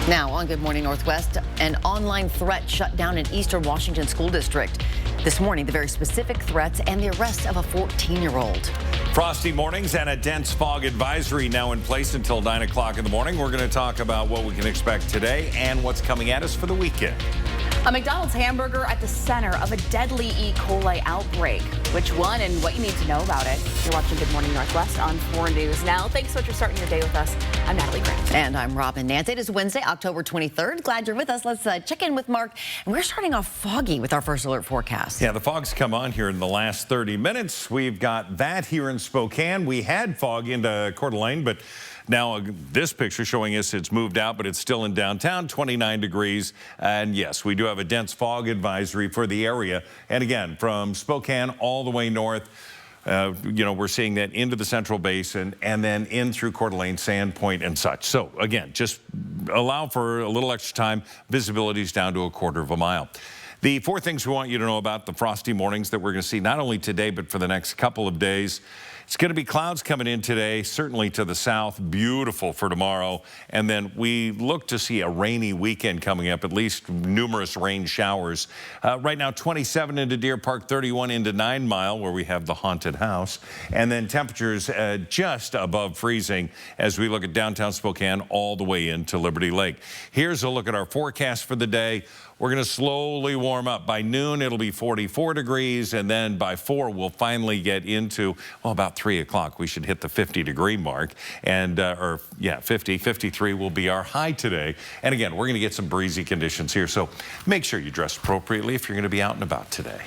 Now on Good Morning Northwest, an online threat shut down an Eastern Washington school district. This morning, the very specific threats and the arrest of a 14-year-old. Frosty mornings and a dense fog advisory now in place until 9 o'clock in the morning. We're going to talk about what we can expect today and what's coming at us for the weekend. A McDonald's hamburger at the center of a deadly E. coli outbreak. Which one and what you need to know about it. You're watching Good Morning Northwest on 4 News Now. Thanks so much for starting your day with us. I'm Natalie Grant. And I'm Robin Nance. It is Wednesday, October 23rd. Glad you're with us. Let's check in with Mark. And we're starting off foggy with our first alert forecast. Yeah, the fog's come on here in the last 30 minutes. We've got that here in Spokane. We had fog into Coeur d'Alene, but now this picture showing us it's moved out, but it's still in downtown, 29 degrees. And yes, we do have a dense fog advisory for the area. And again, from Spokane all the way north, we're seeing that into the Central Basin and then in through Coeur d'Alene, Sandpoint and such. So again, just allow for a little extra time. Visibility is down to a quarter of a mile. The 4 things we want you to know about the frosty mornings that we're going to see not only today, but for the next couple of days. It's going to be clouds coming in today, certainly to the south, beautiful for tomorrow. And then we look to see a rainy weekend coming up, at least numerous rain showers. Right now, 27 into Deer Park, 31 into 9 Mile, where we have the haunted house. And then temperatures just above freezing as we look at downtown Spokane all the way into Liberty Lake. Here's a look at our forecast for the day. We're going to slowly warm up. By noon, it'll be 44 degrees, and then by 4, we'll finally get into, well, about 3 o'clock, we should hit the 50-degree mark, and 53 will be our high today. And again, we're going to get some breezy conditions here, so make sure you dress appropriately if you're going to be out and about today.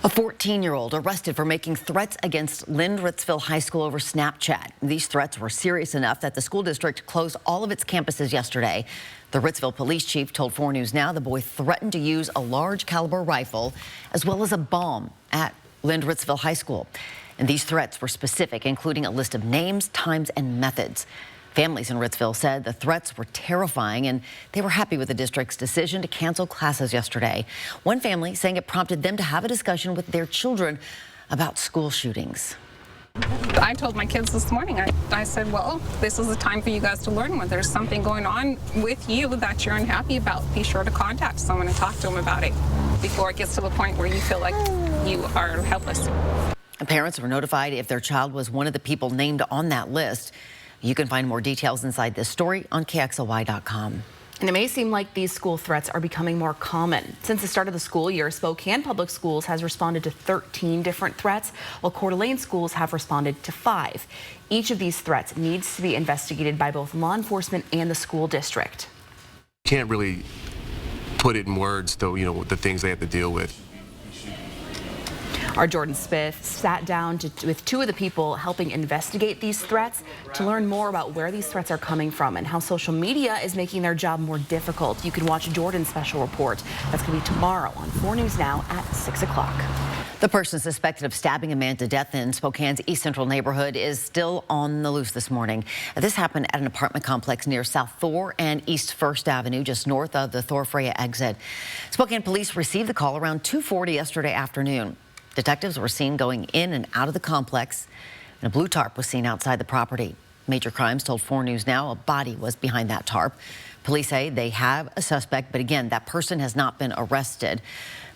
A 14-year-old arrested for making threats against Lynn Ritzville High School over Snapchat. These threats were serious enough that the school district closed all of its campuses yesterday. The Ritzville police chief told 4 News Now the boy threatened to use a large caliber rifle as well as a bomb at Lynn Ritzville High School. And these threats were specific, including a list of names, times, and methods. Families in Ritzville said the threats were terrifying and they were happy with the district's decision to cancel classes yesterday. One family saying it prompted them to have a discussion with their children about school shootings. I told my kids this morning, I said, well, this is the time for you guys to learn. When there's something going on with you that you're unhappy about, be sure to contact someone and talk to them about it before it gets to the point where you feel like you are helpless. Parents were notified if their child was one of the people named on that list. You can find more details inside this story on KXLY.com. And it may seem like these school threats are becoming more common. Since the start of the school year, Spokane Public Schools has responded to 13 different threats, while Coeur d'Alene schools have responded to 5. Each of these threats needs to be investigated by both law enforcement and the school district. Can't really put it in words, though, the things they have to deal with. Our Jordan Smith sat down with 2 of the people helping investigate these threats to learn more about where these threats are coming from and how social media is making their job more difficult. You can watch Jordan's special report. That's going to be tomorrow on 4 News Now at 6 o'clock. The person suspected of stabbing a man to death in Spokane's East Central neighborhood is still on the loose this morning. This happened at an apartment complex near South Thor and East First Avenue, just north of the Thor Freya exit. Spokane police received the call around 2:40 yesterday afternoon. Detectives were seen going in and out of the complex, and a blue tarp was seen outside the property. Major Crimes told 4 News Now a body was behind that tarp. Police say they have a suspect, but again, that person has not been arrested.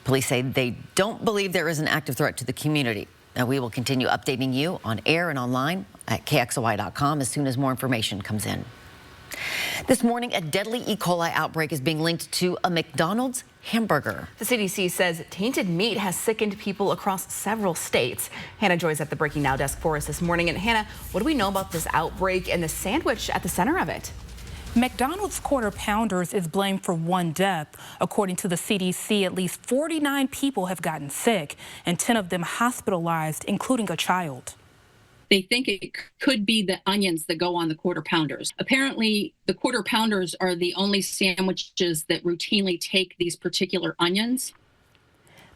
Police say they don't believe there is an active threat to the community. Now, we will continue updating you on air and online at KXLY.com as soon as more information comes in. This morning, a deadly E. coli outbreak is being linked to a McDonald's hamburger. The CDC says tainted meat has sickened people across several states. Hannah Joy's at the Breaking Now desk for us this morning. And Hannah, what do we know about this outbreak and the sandwich at the center of it? McDonald's Quarter Pounders is blamed for 1 death. According to the CDC, at least 49 people have gotten sick and 10 of them hospitalized, including a child. They think it could be the onions that go on the Quarter Pounders. Apparently, the Quarter Pounders are the only sandwiches that routinely take these particular onions.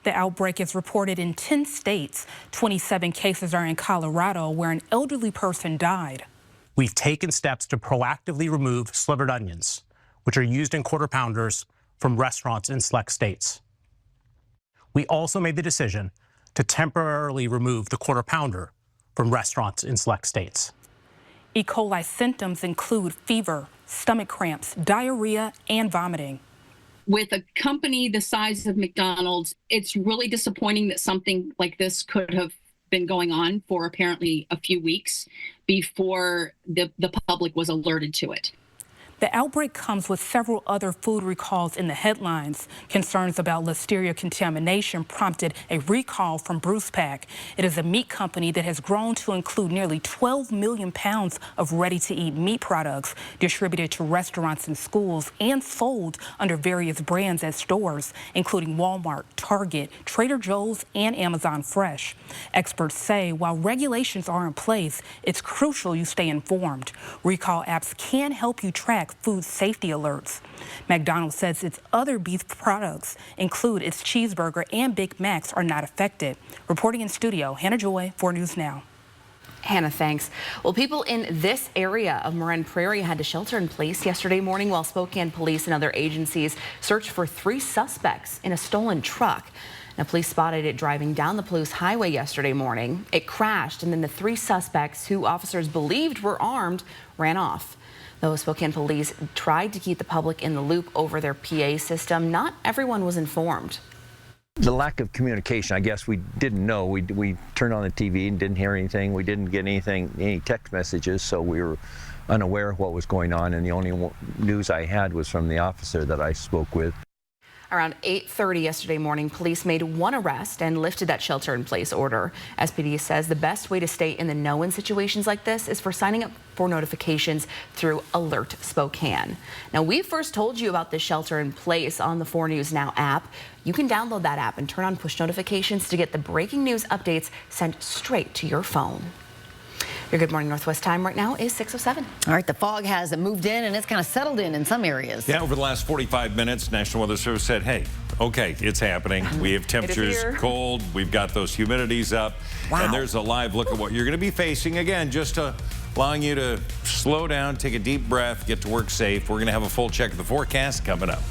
The outbreak is reported in 10 states. 27 cases are in Colorado, where an elderly person died. We've taken steps to proactively remove slivered onions, which are used in Quarter Pounders, from restaurants in select states. We also made the decision to temporarily remove the Quarter Pounder from restaurants in select states. E. coli symptoms include fever, stomach cramps, diarrhea, and vomiting. With a company the size of McDonald's, it's really disappointing that something like this could have been going on for apparently a few weeks before the public was alerted to it. The outbreak comes with several other food recalls in the headlines. Concerns about Listeria contamination prompted a recall from Bruce Pack. It is a meat company that has grown to include nearly 12 million pounds of ready-to-eat meat products distributed to restaurants and schools and sold under various brands at stores, including Walmart, Target, Trader Joe's, and Amazon Fresh. Experts say while regulations are in place, it's crucial you stay informed. Recall apps can help you track food safety alerts. McDonald's says its other beef products include its cheeseburger and Big Macs are not affected. Reporting in studio, Hannah Joy, 4 News Now. Hannah, thanks. Well, people in this area of Marin Prairie had to shelter in place yesterday morning while Spokane police and other agencies searched for 3 suspects in a stolen truck. Now, police spotted it driving down the Palouse Highway yesterday morning. It crashed, and then the 3 suspects, who officers believed were armed, ran off. Though Spokane police tried to keep the public in the loop over their PA system, not everyone was informed. The lack of communication, I guess we didn't know. We turned on the TV and didn't hear anything. We didn't get any text messages, so we were unaware of what was going on, and the only news I had was from the officer that I spoke with. Around 8:30 yesterday morning, police made 1 arrest and lifted that shelter-in-place order. SPD says the best way to stay in the know in situations like this is for signing up for notifications through Alert Spokane. Now, we first told you about this shelter-in-place on the 4 News Now app. You can download that app and turn on push notifications to get the breaking news updates sent straight to your phone. Your Good Morning Northwest time right now is 6:07. All right, the fog has moved in and it's kind of settled in some areas. Yeah, over the last 45 minutes, National Weather Service said, hey, okay, it's happening. We have temperatures cold. We've got those humidities up. Wow. And there's a live look at what you're going to be facing. Again, just allowing you to slow down, take a deep breath, get to work safe. We're going to have a full check of the forecast coming up.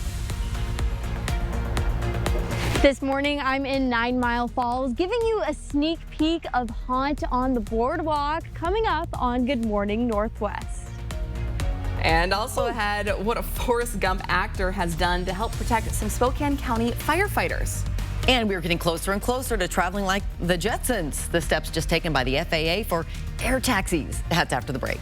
This morning, I'm in 9 Mile Falls, giving you a sneak peek of Haunt on the Boardwalk coming up on Good Morning Northwest. And also ahead, what a Forrest Gump actor has done to help protect some Spokane County firefighters. And we're getting closer and closer to traveling like the Jetsons. The steps just taken by the FAA for air taxis. That's after the break.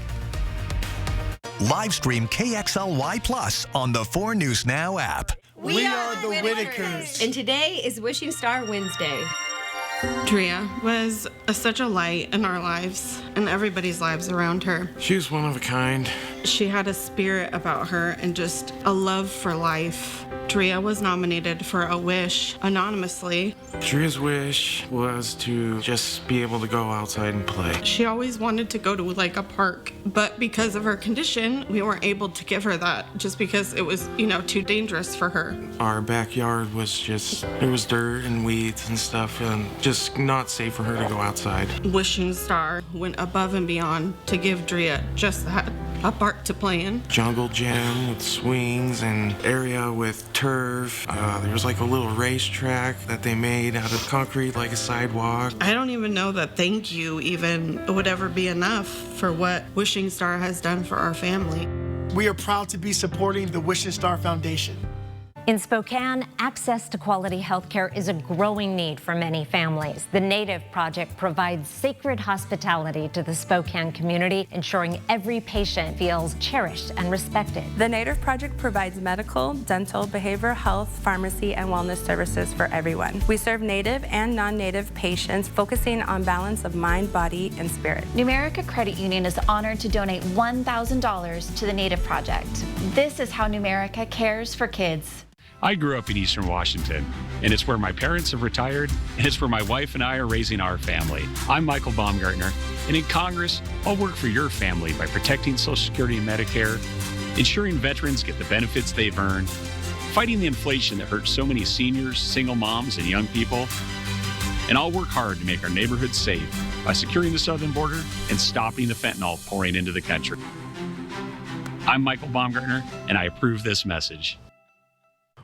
Live stream KXLY Plus on the 4 News Now app. We are the Whitakers. And today is Wishing Star Wednesday. Drea was such a light in our lives and everybody's lives around her. She was one of a kind. She had a spirit about her and just a love for life. Drea was nominated for a wish anonymously. Drea's wish was to just be able to go outside and play. She always wanted to go to like a park, but because of her condition, we weren't able to give her that just because it was, too dangerous for her. Our backyard was it was dirt and weeds and stuff and just not safe for her to go outside. Wishing Star went above and beyond to give Drea just that, a park to play in. Jungle gym with swings and area with turf. There was like a little racetrack that they made out of concrete, like a sidewalk. I don't even know that thank you even would ever be enough for what Wishing Star has done for our family. We are proud to be supporting the Wishing Star Foundation. In Spokane, access to quality health care is a growing need for many families. The Native Project provides sacred hospitality to the Spokane community, ensuring every patient feels cherished and respected. The Native Project provides medical, dental, behavioral health, pharmacy, and wellness services for everyone. We serve Native and non-Native patients, focusing on balance of mind, body, and spirit. Numerica Credit Union is honored to donate $1,000 to the Native Project. This is how Numerica cares for kids. I grew up in Eastern Washington, and it's where my parents have retired, and it's where my wife and I are raising our family. I'm Michael Baumgartner, and in Congress, I'll work for your family by protecting Social Security and Medicare, ensuring veterans get the benefits they've earned, fighting the inflation that hurts so many seniors, single moms, and young people. And I'll work hard to make our neighborhoods safe by securing the southern border and stopping the fentanyl pouring into the country. I'm Michael Baumgartner, and I approve this message.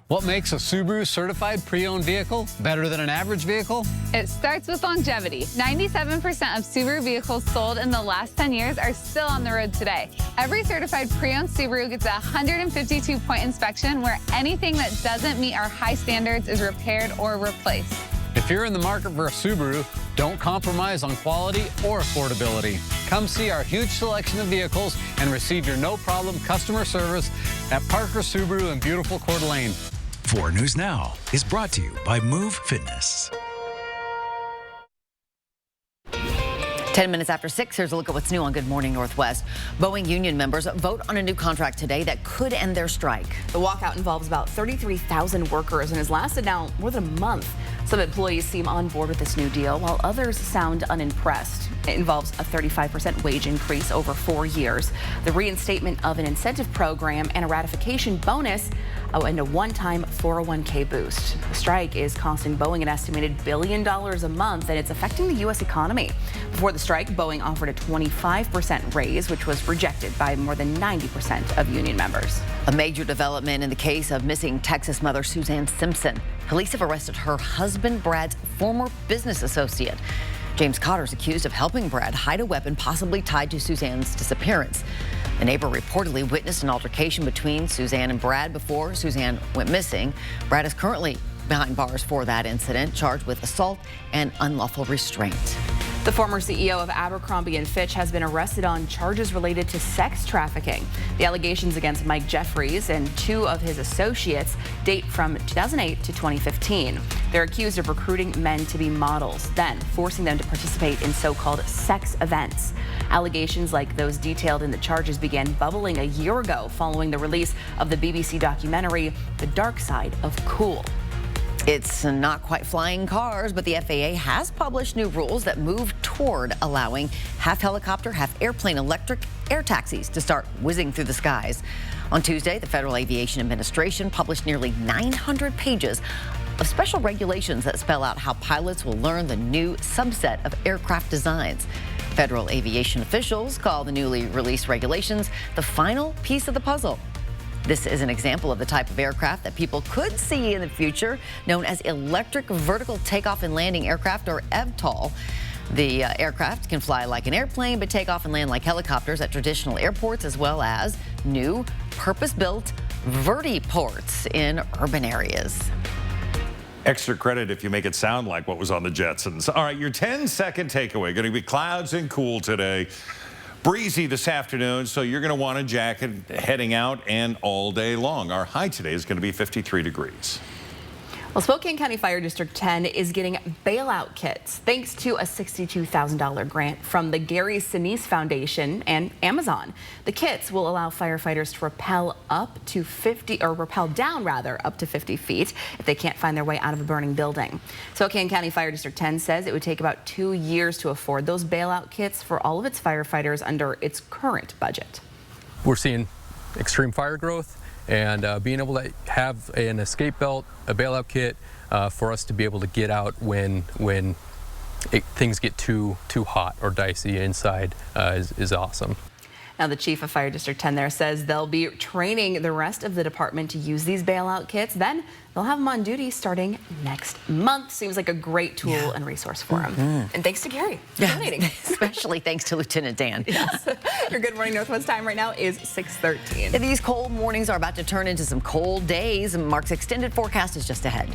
What makes a Subaru certified pre-owned vehicle better than an average vehicle? It starts with longevity. 97% of Subaru vehicles sold in the last 10 years are still on the road today. Every certified pre-owned Subaru gets a 152-point inspection where anything that doesn't meet our high standards is repaired or replaced. If you're in the market for a Subaru, don't compromise on quality or affordability. Come see our huge selection of vehicles and receive your no-problem customer service at Parker Subaru in beautiful Coeur d'Alene. 4 News Now is brought to you by Move Fitness. 10 minutes after 6, here's a look at what's new on Good Morning Northwest. Boeing union members vote on a new contract today that could end their strike. The walkout involves about 33,000 workers and has lasted now more than a month. Some employees seem on board with this new deal, while others sound unimpressed. It involves a 35% wage increase over 4 years, the reinstatement of an incentive program, and a ratification bonus, and a one-time 401k boost. The strike is costing Boeing an estimated $1 billion a month, and it's affecting the U.S. economy. Before the strike, Boeing offered a 25% raise, which was rejected by more than 90% of union members. A major development in the case of missing Texas mother Suzanne Simpson. Police have arrested her husband, Brad's former business associate. James Cotter is accused of helping Brad hide a weapon possibly tied to Suzanne's disappearance. A neighbor reportedly witnessed an altercation between Suzanne and Brad before Suzanne went missing. Brad is currently behind bars for that incident, charged with assault and unlawful restraint. The former CEO of Abercrombie & Fitch has been arrested on charges related to sex trafficking. The allegations against Mike Jeffries and 2 of his associates date from 2008 to 2015. They're accused of recruiting men to be models, then forcing them to participate in so-called sex events. Allegations like those detailed in the charges began bubbling a year ago following the release of the BBC documentary, The Dark Side of Cool. It's not quite flying cars, but the FAA has published new rules that move toward allowing half helicopter, half airplane electric air taxis to start whizzing through the skies. On Tuesday, the Federal Aviation Administration published nearly 900 pages of special regulations that spell out how pilots will learn the new subset of aircraft designs. Federal aviation officials call the newly released regulations the final piece of the puzzle. This is an example of the type of aircraft that people could see in the future, known as electric vertical takeoff and landing aircraft, or EVTOL. The aircraft can fly like an airplane, but take off and land like helicopters at traditional airports, as well as new purpose-built vertiports in urban areas. Extra credit if you make it sound like what was on the Jetsons. All right, your 10-second takeaway. Going to be clouds and cool today. Breezy this afternoon, so you're going to want a jacket heading out and all day long. Our high today is going to be 53 degrees. Well, Spokane County Fire District 10 is getting bailout kits thanks to a $62,000 grant from the Gary Sinise Foundation and Amazon. The kits will allow firefighters to rappel down up to 50 feet if they can't find their way out of a burning building. Spokane County Fire District 10 says it would take about 2 years to afford those bailout kits for all of its firefighters under its current budget. We're seeing extreme fire growth, and being able to have an escape belt, a bailout kit for us to be able to get out when things get too hot or dicey inside is awesome. Now, the chief of Fire District 10 there says they'll be training the rest of the department to use these bailout kits. Then they'll have them on duty starting next month. Seems like a great tool and resource for them. And thanks to Gary for donating. Especially thanks to Lieutenant Dan. Yes. Your Good Morning Northwest time right now is 6:13. These cold mornings are about to turn into some cold days. Mark's extended forecast is just ahead.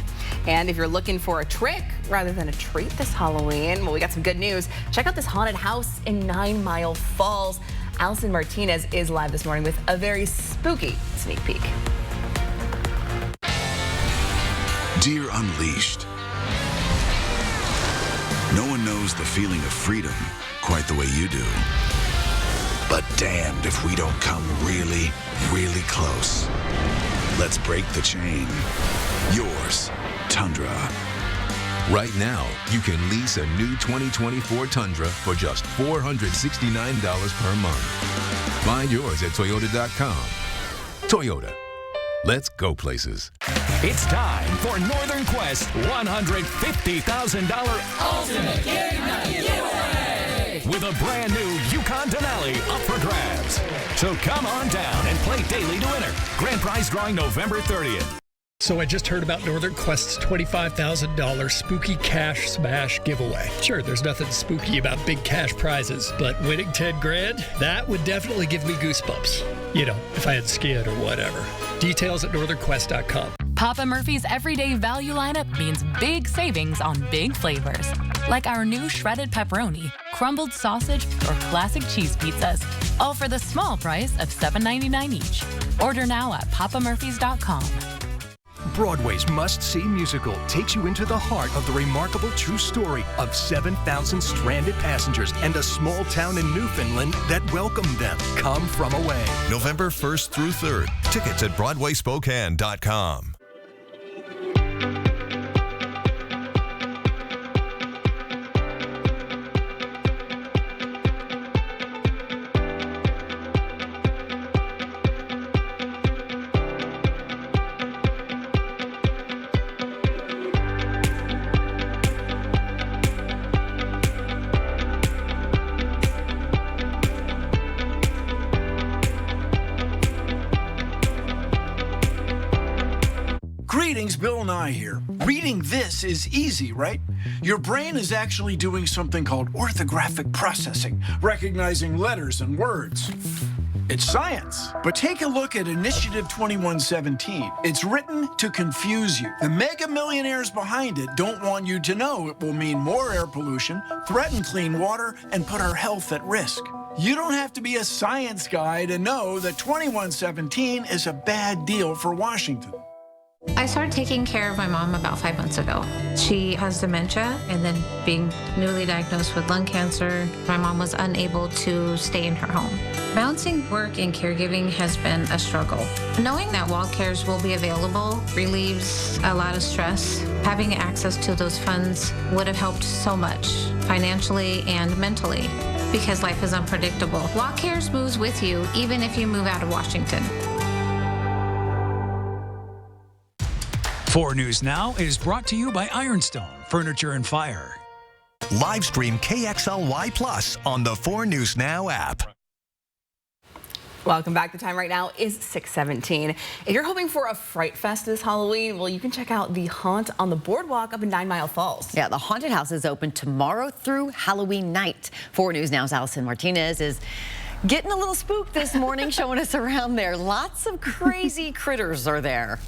And if you're looking for a trick rather than a treat this Halloween, well, we got some good news. Check out this haunted house in 9 Mile Falls. Allison Martinez is live this morning with a very spooky sneak peek. Deer Unleashed. No one knows the feeling of freedom quite the way you do. But damned if we don't come really, really close. Let's break the chain. Yours, Tundra. Right now, you can lease a new 2024 Tundra for just $469 per month. Find yours at Toyota.com. Toyota. Let's go places. It's time for Northern Quest $150,000 Ultimate Game Night Giveaway! with a brand new Yukon Denali up for grabs. So come on down and play daily to winner. Grand prize drawing November 30th. So I just heard about Northern Quest's $25,000 spooky cash smash giveaway. Sure, there's nothing spooky about big cash prizes, but winning 10 grand, that would definitely give me goosebumps. You know, if I had skin or whatever. Details at northernquest.com. Papa Murphy's everyday value lineup means big savings on big flavors. Like our new shredded pepperoni, crumbled sausage, or classic cheese pizzas. All for the small price of $7.99 each. Order now at papamurphys.com. Broadway's must-see musical takes you into the heart of the remarkable true story of 7,000 stranded passengers and a small town in Newfoundland that welcomed them. Come From Away. November 1st through 3rd. Tickets at BroadwaySpokane.com. Greetings, Bill Nye here. Reading this is easy, right? Your brain is actually doing something called orthographic processing, recognizing letters and words. It's science. But take a look at Initiative 2117. It's written to confuse you. The mega millionaires behind it don't want you to know it will mean more air pollution, threaten clean water, and put our health at risk. You don't have to be a science guy to know that 2117 is a bad deal for Washington. I started taking care of my mom about 5 months ago. She has dementia, and then being newly diagnosed with lung cancer, my mom was unable to stay in her home. Balancing work and caregiving has been a struggle. Knowing that WildCares will be available relieves a lot of stress. Having access to those funds would have helped so much, financially and mentally, because life is unpredictable. WildCares moves with you, even if you move out of Washington. 4 News Now is brought to you by Ironstone Furniture and Fire. Live stream KXLY Plus on the 4 News Now app. Welcome back. The time right now is 6:17. If you're hoping for a Fright Fest this Halloween, well, you can check out the Haunt on the Boardwalk up in 9 Mile Falls. Yeah, the haunted house is open tomorrow through Halloween night. 4 News Now's Allison Martinez is getting a little spooked this morning, showing us around there. Lots of crazy critters are there.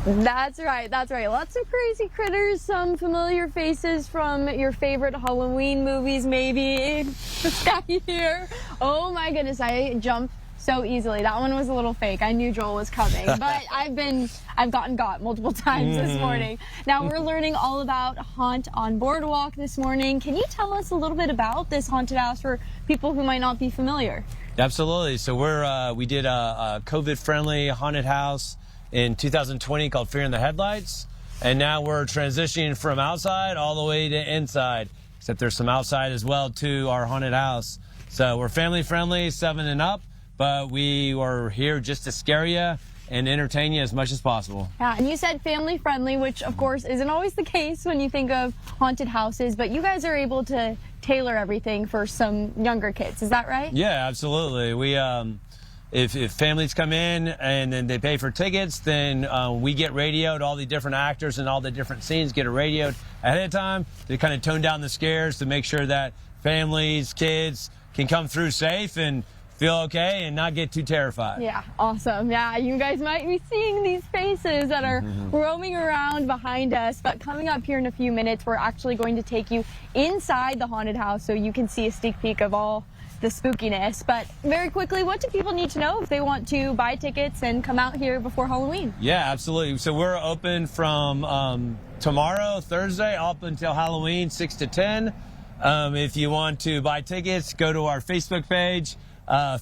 That's right, that's right. Lots of crazy critters, some familiar faces from your favorite Halloween movies, maybe. This guy here. Oh my goodness, I jumped so easily. That one was a little fake. I knew Joel was coming, but I've gotten got multiple times this morning. Now we're learning all about Haunt on Boardwalk this morning. Can you tell us a little bit about this haunted house for people who might not be familiar? Absolutely. So we did a COVID-friendly haunted house in 2020 called Fear in the Headlights, and now we're transitioning from outside all the way to inside, except there's some outside as well to our haunted house. So we're family friendly, 7 and up, but we are here just to scare you and entertain you as much as possible. Yeah, and you said family friendly, which of course isn't always the case when you think of haunted houses, but you guys are able to tailor everything for some younger kids, is that right? Yeah, absolutely. We If families come in and then they pay for tickets, then we get radioed. All the different actors and all the different scenes get radioed ahead of time to kind of tone down the scares, to make sure that families, kids can come through safe and feel okay and not get too terrified. Yeah, awesome. Yeah, you guys might be seeing these faces that are roaming around behind us, but coming up here in a few minutes, we're actually going to take you inside the haunted house so you can see a sneak peek of all the spookiness. But very quickly, what do people need to know if they want to buy tickets and come out here before Halloween? Yeah, absolutely. So we're open from tomorrow, Thursday, up until Halloween, 6 to 10. If you want to buy tickets, go to our Facebook page,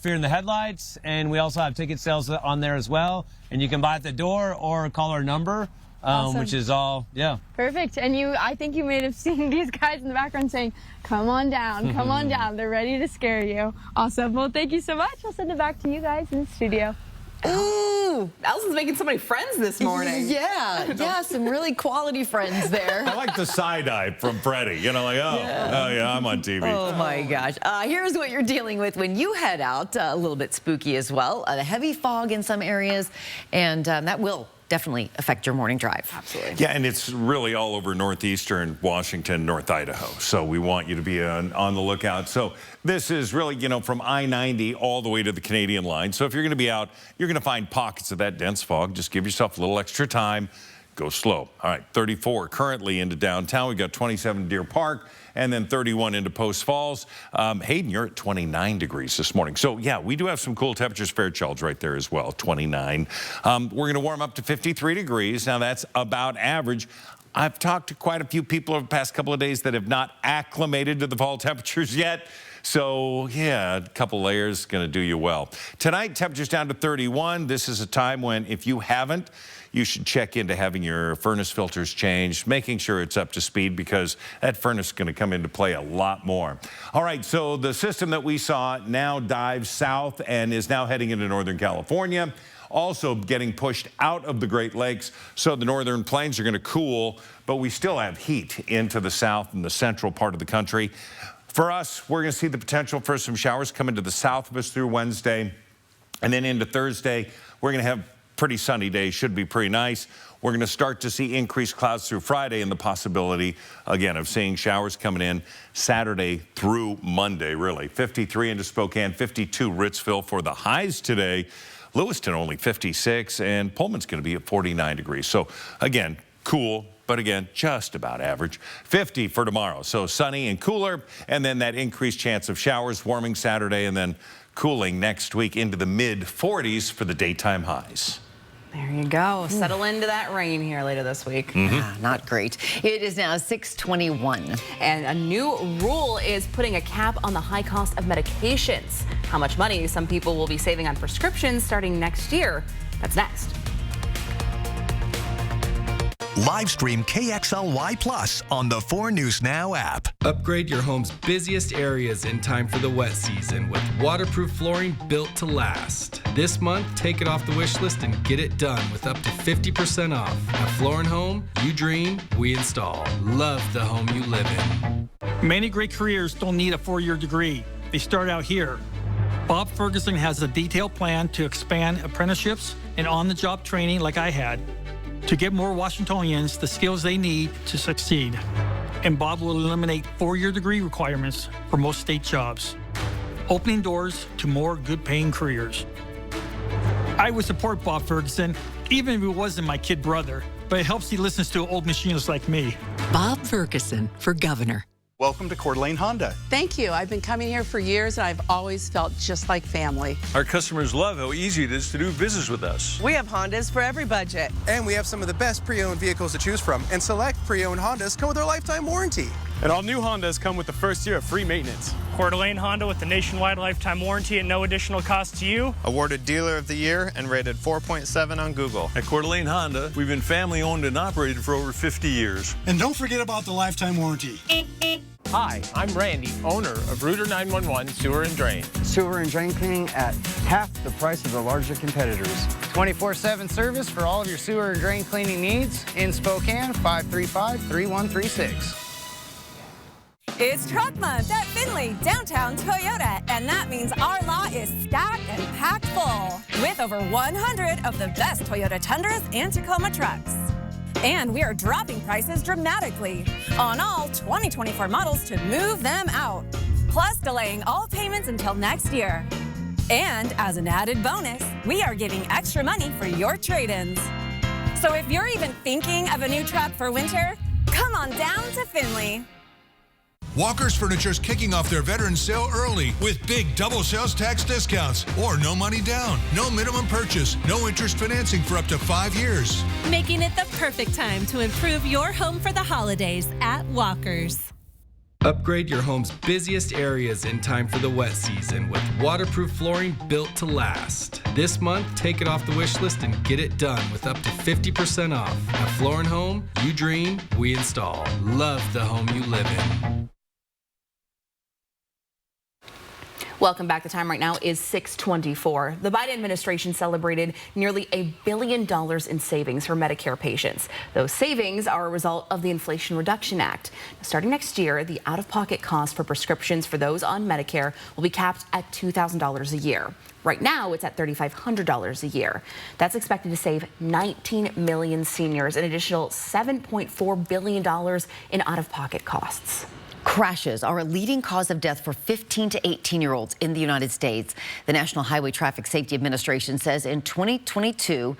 Fear in the Headlights, and we also have ticket sales on there as well. And you can buy at the door or call our number, Awesome. which is all, yeah. Perfect. And I think you may have seen these guys in the background saying, come on down, come on down. They're ready to scare you. Awesome. Well, thank you so much. I'll send it back to you guys in the studio. Ooh, Allison's making so many friends this morning. Yeah, some really quality friends there. I like the side eye from Freddie. You know, like, oh yeah, I'm on TV. Oh my gosh. Here's what you're dealing with when you head out. A little bit spooky as well. The heavy fog in some areas, and that will definitely affect your morning drive. Absolutely. Yeah, and it's really all over northeastern Washington, North Idaho. So we want you to be on the lookout. So this is really, from I-90 all the way to the Canadian line. So if you're going to be out, you're going to find pockets of that dense fog. Just give yourself a little extra time. Go slow. All right, 34 currently into downtown. We've got 27 Deer Park and then 31 into Post Falls. Hayden, you're at 29 degrees this morning. So, yeah, we do have some cool temperatures. Fairchild's right there as well, 29. We're going to warm up to 53 degrees. Now, that's about average. I've talked to quite a few people over the past couple of days that have not acclimated to the fall temperatures yet. So, yeah, a couple layers going to do you well. Tonight, temperatures down to 31. This is a time when, if you haven't, you should check into having your furnace filters changed, making sure it's up to speed, because that furnace is going to come into play a lot more. All right, so the system that we saw now dives south and is now heading into Northern California, also getting pushed out of the Great Lakes. So the northern plains are going to cool, but we still have heat into the south and the central part of the country. For us, we're going to see the potential for some showers come into the south of us through Wednesday, and then into Thursday, we're going to have pretty sunny days, should be pretty nice. We're going to start to see increased clouds through Friday and the possibility, again, of seeing showers coming in Saturday through Monday, really. 53 into Spokane, 52 Ritzville for the highs today. Lewiston only 56, and Pullman's going to be at 49 degrees. So, again, cool, but again, just about average. 50 for tomorrow, so sunny and cooler, and then that increased chance of showers, warming Saturday, and then cooling next week into the mid-40s for the daytime highs. There you go. Settle into that rain here later this week. Yeah, not great. It is now 6:21. And a new rule is putting a cap on the high cost of medications. How much money some people will be saving on prescriptions starting next year. That's next. Live stream KXLY Plus on the 4 News Now app. Upgrade your home's busiest areas in time for the wet season with waterproof flooring built to last. This month, take it off the wish list and get it done with up to 50% off. At Floor & Home, you dream, we install. Love the home you live in. Many great careers don't need a 4-year degree. They start out here. Bob Ferguson has a detailed plan to expand apprenticeships and on-the-job training like I had, to get more Washingtonians the skills they need to succeed. And Bob will eliminate 4-year degree requirements for most state jobs, opening doors to more good-paying careers. I would support Bob Ferguson, even if he wasn't my kid brother, but it helps he listens to old machinists like me. Bob Ferguson for governor. Welcome to Coeur d'Alene Honda. Thank you. I've been coming here for years, and I've always felt just like family. Our customers love how easy it is to do business with us. We have Hondas for every budget. And we have some of the best pre-owned vehicles to choose from. And select pre-owned Hondas come with their lifetime warranty. And all new Hondas come with the first year of free maintenance. Coeur d'Alene Honda with the nationwide lifetime warranty at no additional cost to you. Awarded Dealer of the Year and rated 4.7 on Google. At Coeur d'Alene Honda, we've been family owned and operated for over 50 years. And don't forget about the lifetime warranty. Hi, I'm Randy, owner of Rooter 911 Sewer and Drain. Sewer and drain cleaning at half the price of the larger competitors. 24/7 service for all of your sewer and drain cleaning needs in Spokane, 535-3136. It's Truck Month at Findlay Downtown Toyota, and that means our lot is stacked and packed full with over 100 of the best Toyota Tundras and Tacoma trucks. And we are dropping prices dramatically on all 2024 models to move them out, plus delaying all payments until next year. And as an added bonus, we are giving extra money for your trade-ins. So if you're even thinking of a new truck for winter, come on down to Findlay. Walker's Furniture is kicking off their veteran sale early with big double sales tax discounts or no money down, no minimum purchase, no interest financing for up to 5 years. Making it the perfect time to improve your home for the holidays at Walker's. Upgrade your home's busiest areas in time for the wet season with waterproof flooring built to last. This month, take it off the wish list and get it done with up to 50% off. At Floor & Home, you dream, we install. Love the home you live in. Welcome back. The time right now is 6:24. The Biden administration celebrated nearly $1 billion in savings for Medicare patients. Those savings are a result of the Inflation Reduction Act. Starting next year, the out-of-pocket cost for prescriptions for those on Medicare will be capped at $2,000 a year. Right now, it's at $3,500 a year. That's expected to save 19 million seniors an additional $7.4 billion in out-of-pocket costs. Crashes are a leading cause of death for 15 to 18-year-olds in the United States. The National Highway Traffic Safety Administration says in 2022,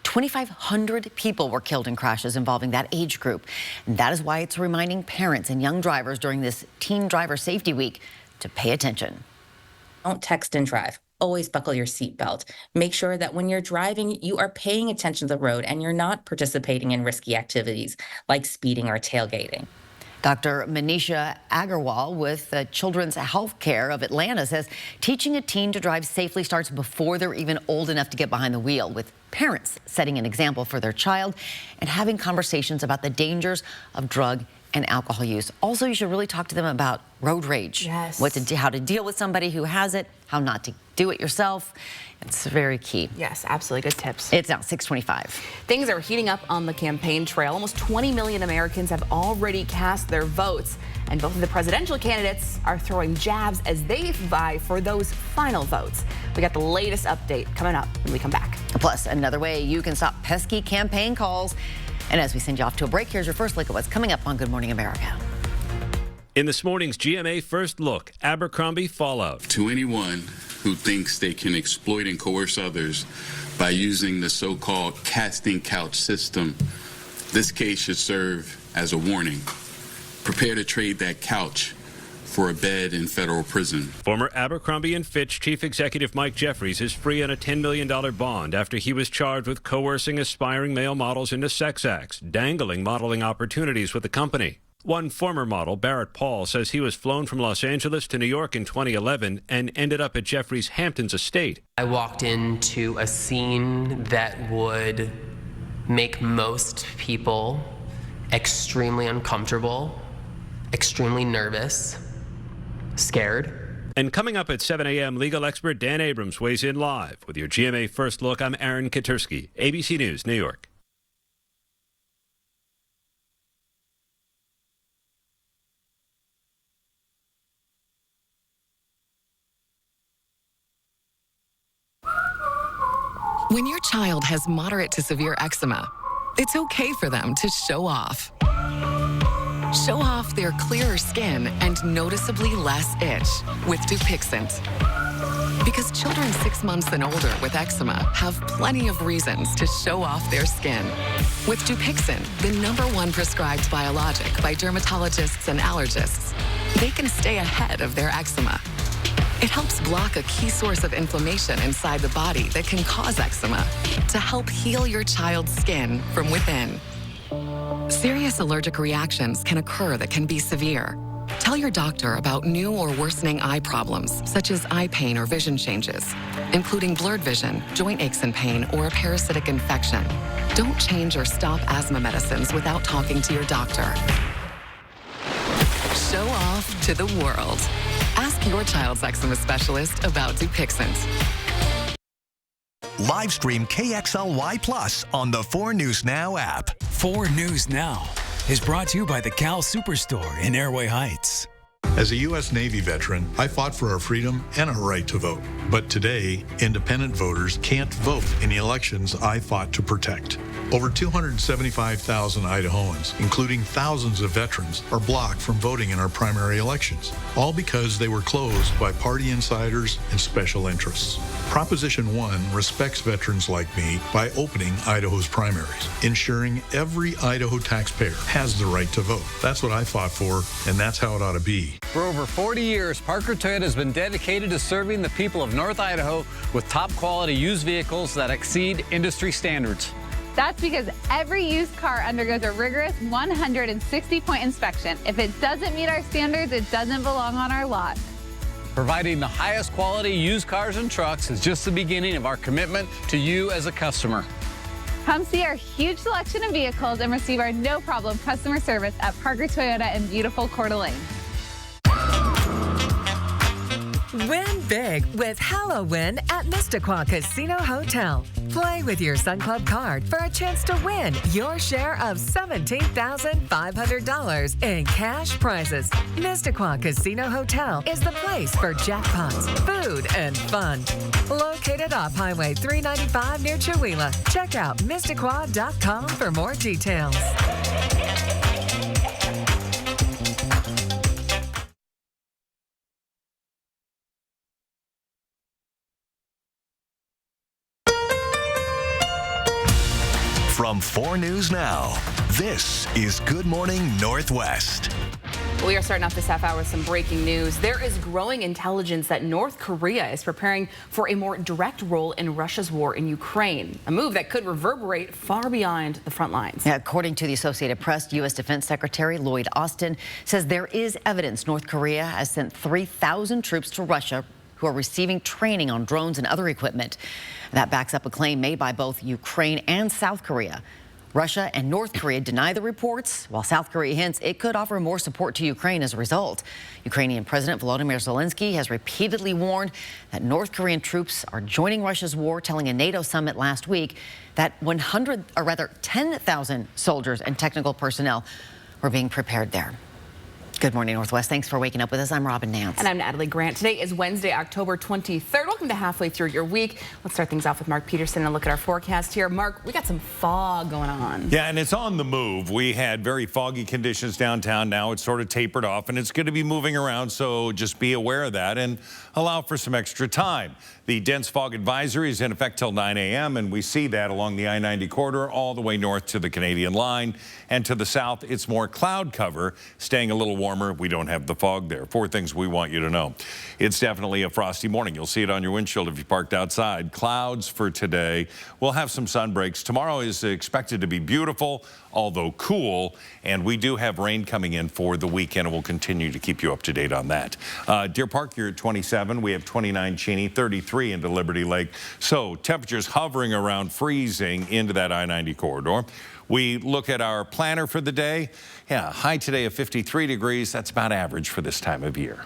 2,500 people were killed in crashes involving that age group. And that is why it's reminding parents and young drivers during this Teen Driver Safety Week to pay attention. Don't text and drive. Always buckle your seatbelt. Make sure that when you're driving, you are paying attention to the road and you're not participating in risky activities like speeding or tailgating. Dr. Manisha Agarwal with Children's Healthcare of Atlanta says teaching a teen to drive safely starts before they're even old enough to get behind the wheel, with parents setting an example for their child and having conversations about the dangers of drug and alcohol use. Also, you should really talk to them about road rage. Yes. How to deal with somebody who has it, how not to do it yourself. It's very key. Yes, absolutely. Good tips. It's now 6:25. Things are heating up on the campaign trail. Almost 20 million Americans have already cast their votes, and both of the presidential candidates are throwing jabs as they vie for those final votes. We got the latest update coming up when we come back. Plus, another way you can stop pesky campaign calls. And as we send you off to a break, here's your first look at what's coming up on Good Morning America. In this morning's GMA First Look, Abercrombie fallout. To anyone who thinks they can exploit and coerce others by using the so-called casting couch system, this case should serve as a warning. Prepare to trade that couch for a bed in federal prison. Former Abercrombie & Fitch Chief Executive Mike Jeffries is free on a $10 million bond after he was charged with coercing aspiring male models into sex acts, dangling modeling opportunities with the company. One former model, Barrett Paul, says he was flown from Los Angeles to New York in 2011 and ended up at Jeffries' Hamptons estate. I walked into a scene that would make most people extremely uncomfortable, extremely nervous, scared. And coming up at 7 a.m., legal expert Dan Abrams weighs in live. With your GMA First Look, I'm Aaron Katursky, ABC News, New York. When your child has moderate to severe eczema, it's okay for them to show off. Show off their clearer skin and noticeably less itch with Dupixent. Because children 6 months and older with eczema have plenty of reasons to show off their skin. With Dupixent, the #1 prescribed biologic by dermatologists and allergists, they can stay ahead of their eczema. It helps block a key source of inflammation inside the body that can cause eczema to help heal your child's skin from within. Serious allergic reactions can occur that can be severe. Tell your doctor about new or worsening eye problems, such as eye pain or vision changes, including blurred vision, joint aches and pain, or a parasitic infection. Don't change or stop asthma medicines without talking to your doctor. Show off to the world. Ask your child's eczema specialist about Dupixent. Live stream KXLY Plus on the 4 News Now app. 4 News Now is brought to you by the Cal Superstore in Airway Heights. As a U.S. Navy veteran, I fought for our freedom and our right to vote. But today, independent voters can't vote in the elections I fought to protect. Over 275,000 Idahoans, including thousands of veterans, are blocked from voting in our primary elections, all because they were closed by party insiders and special interests. Proposition 1 respects veterans like me by opening Idaho's primaries, ensuring every Idaho taxpayer has the right to vote. That's what I fought for, and that's how it ought to be. For over 40 years, Parker Toyota has been dedicated to serving the people of North Idaho with top quality used vehicles that exceed industry standards. That's because every used car undergoes a rigorous 160-point inspection. If it doesn't meet our standards, it doesn't belong on our lot. Providing the highest quality used cars and trucks is just the beginning of our commitment to you as a customer. Come see our huge selection of vehicles and receive our no-problem customer service at Parker Toyota in beautiful Coeur d'Alene. Win big with Halloween at Mistaqua Casino Hotel. Play with your Sun Club card for a chance to win your share of $17,500 in cash prizes. Mistaqua Casino Hotel is the place for jackpots, food, and fun. Located off Highway 395 near Chewelah. Check out Mistaqua.com for more details. From 4 News Now, this is Good Morning Northwest. We are starting off this half hour with some breaking news. There is growing intelligence that North Korea is preparing for a more direct role in Russia's war in Ukraine, a move that could reverberate far beyond the front lines. Yeah, according to the Associated Press, U.S. Defense Secretary Lloyd Austin says there is evidence North Korea has sent 3,000 troops to Russia who are receiving training on drones and other equipment. That backs up a claim made by both Ukraine and South Korea. Russia and North Korea deny the reports, while South Korea hints it could offer more support to Ukraine as a result. Ukrainian President Volodymyr Zelensky has repeatedly warned that North Korean troops are joining Russia's war, telling a NATO summit last week that 10,000 soldiers and technical personnel were being prepared there. Good morning, Northwest. Thanks for waking up with us. I'm Robin Nance. And I'm Natalie Grant. Today is Wednesday, October 23rd. Welcome to halfway through your week. Let's start things off with Mark Peterson and look at our forecast here. Mark, we got some fog going on. Yeah, and it's on the move. We had very foggy conditions downtown. Now it's sort of tapered off, and it's going to be moving around, so just be aware of that and allow for some extra time. The dense fog advisory is in effect till 9 a.m., and we see that along the I-90 corridor all the way north to the Canadian line. And to the south, it's more cloud cover, staying a little warmer. We don't have the fog there. 4 things we want you to know. It's definitely a frosty morning. You'll see it on your windshield if you parked outside. Clouds for today. We'll have some sun breaks. Tomorrow is expected to be beautiful, although cool, and we do have rain coming in for the weekend, and we'll continue to keep you up to date on that. Deer Park, you're at 27. We have 29 Cheney, 33 into Liberty Lake. So temperatures hovering around freezing into that I-90 corridor. We look at our planner for the day. Yeah, high today of 53 degrees. That's about average for this time of year.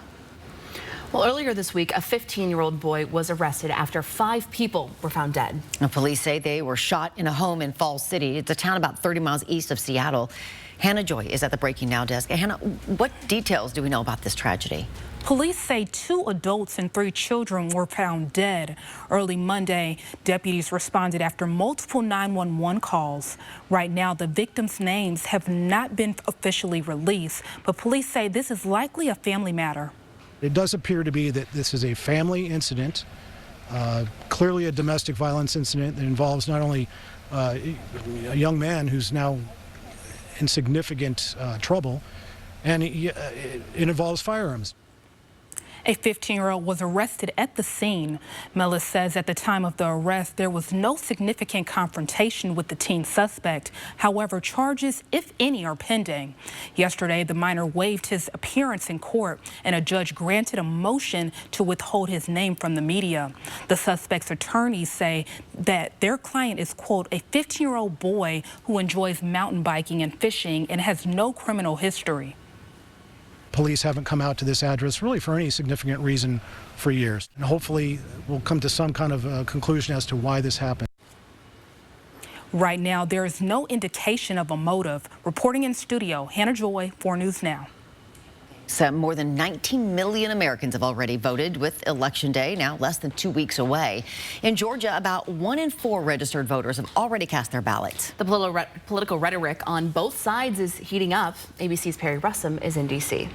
Well, earlier this week, a 15-year-old boy was arrested after 5 people were found dead. The police say they were shot in a home in Falls City. It's a town about 30 miles east of Seattle. Hannah Joy is at the Breaking Now desk. Hannah, what details do we know about this tragedy? Police say 2 adults and 3 children were found dead. Early Monday, deputies responded after multiple 911 calls. Right now, the victims' names have not been officially released, but police say this is likely a family matter. It does appear to be that this is a family incident, clearly a domestic violence incident that involves not only a young man who's now in significant trouble, and it involves firearms. A 15-year-old was arrested at the scene. Mellis says at the time of the arrest, there was no significant confrontation with the teen suspect. However, charges, if any, are pending. Yesterday, the minor waived his appearance in court, and a judge granted a motion to withhold his name from the media. The suspect's attorneys say that their client is, quote, a 15-year-old boy who enjoys mountain biking and fishing and has no criminal history. Police haven't come out to this address really for any significant reason for years. And hopefully we'll come to some kind of conclusion as to why this happened. Right now, there is no indication of a motive. Reporting in studio, Hannah Joy, 4 News Now. So more than 19 million Americans have already voted, with Election Day now less than 2 weeks away. In Georgia, about 1 in 4 registered voters have already cast their ballots. The political rhetoric on both sides is heating up. ABC's Perry Russum is in D.C.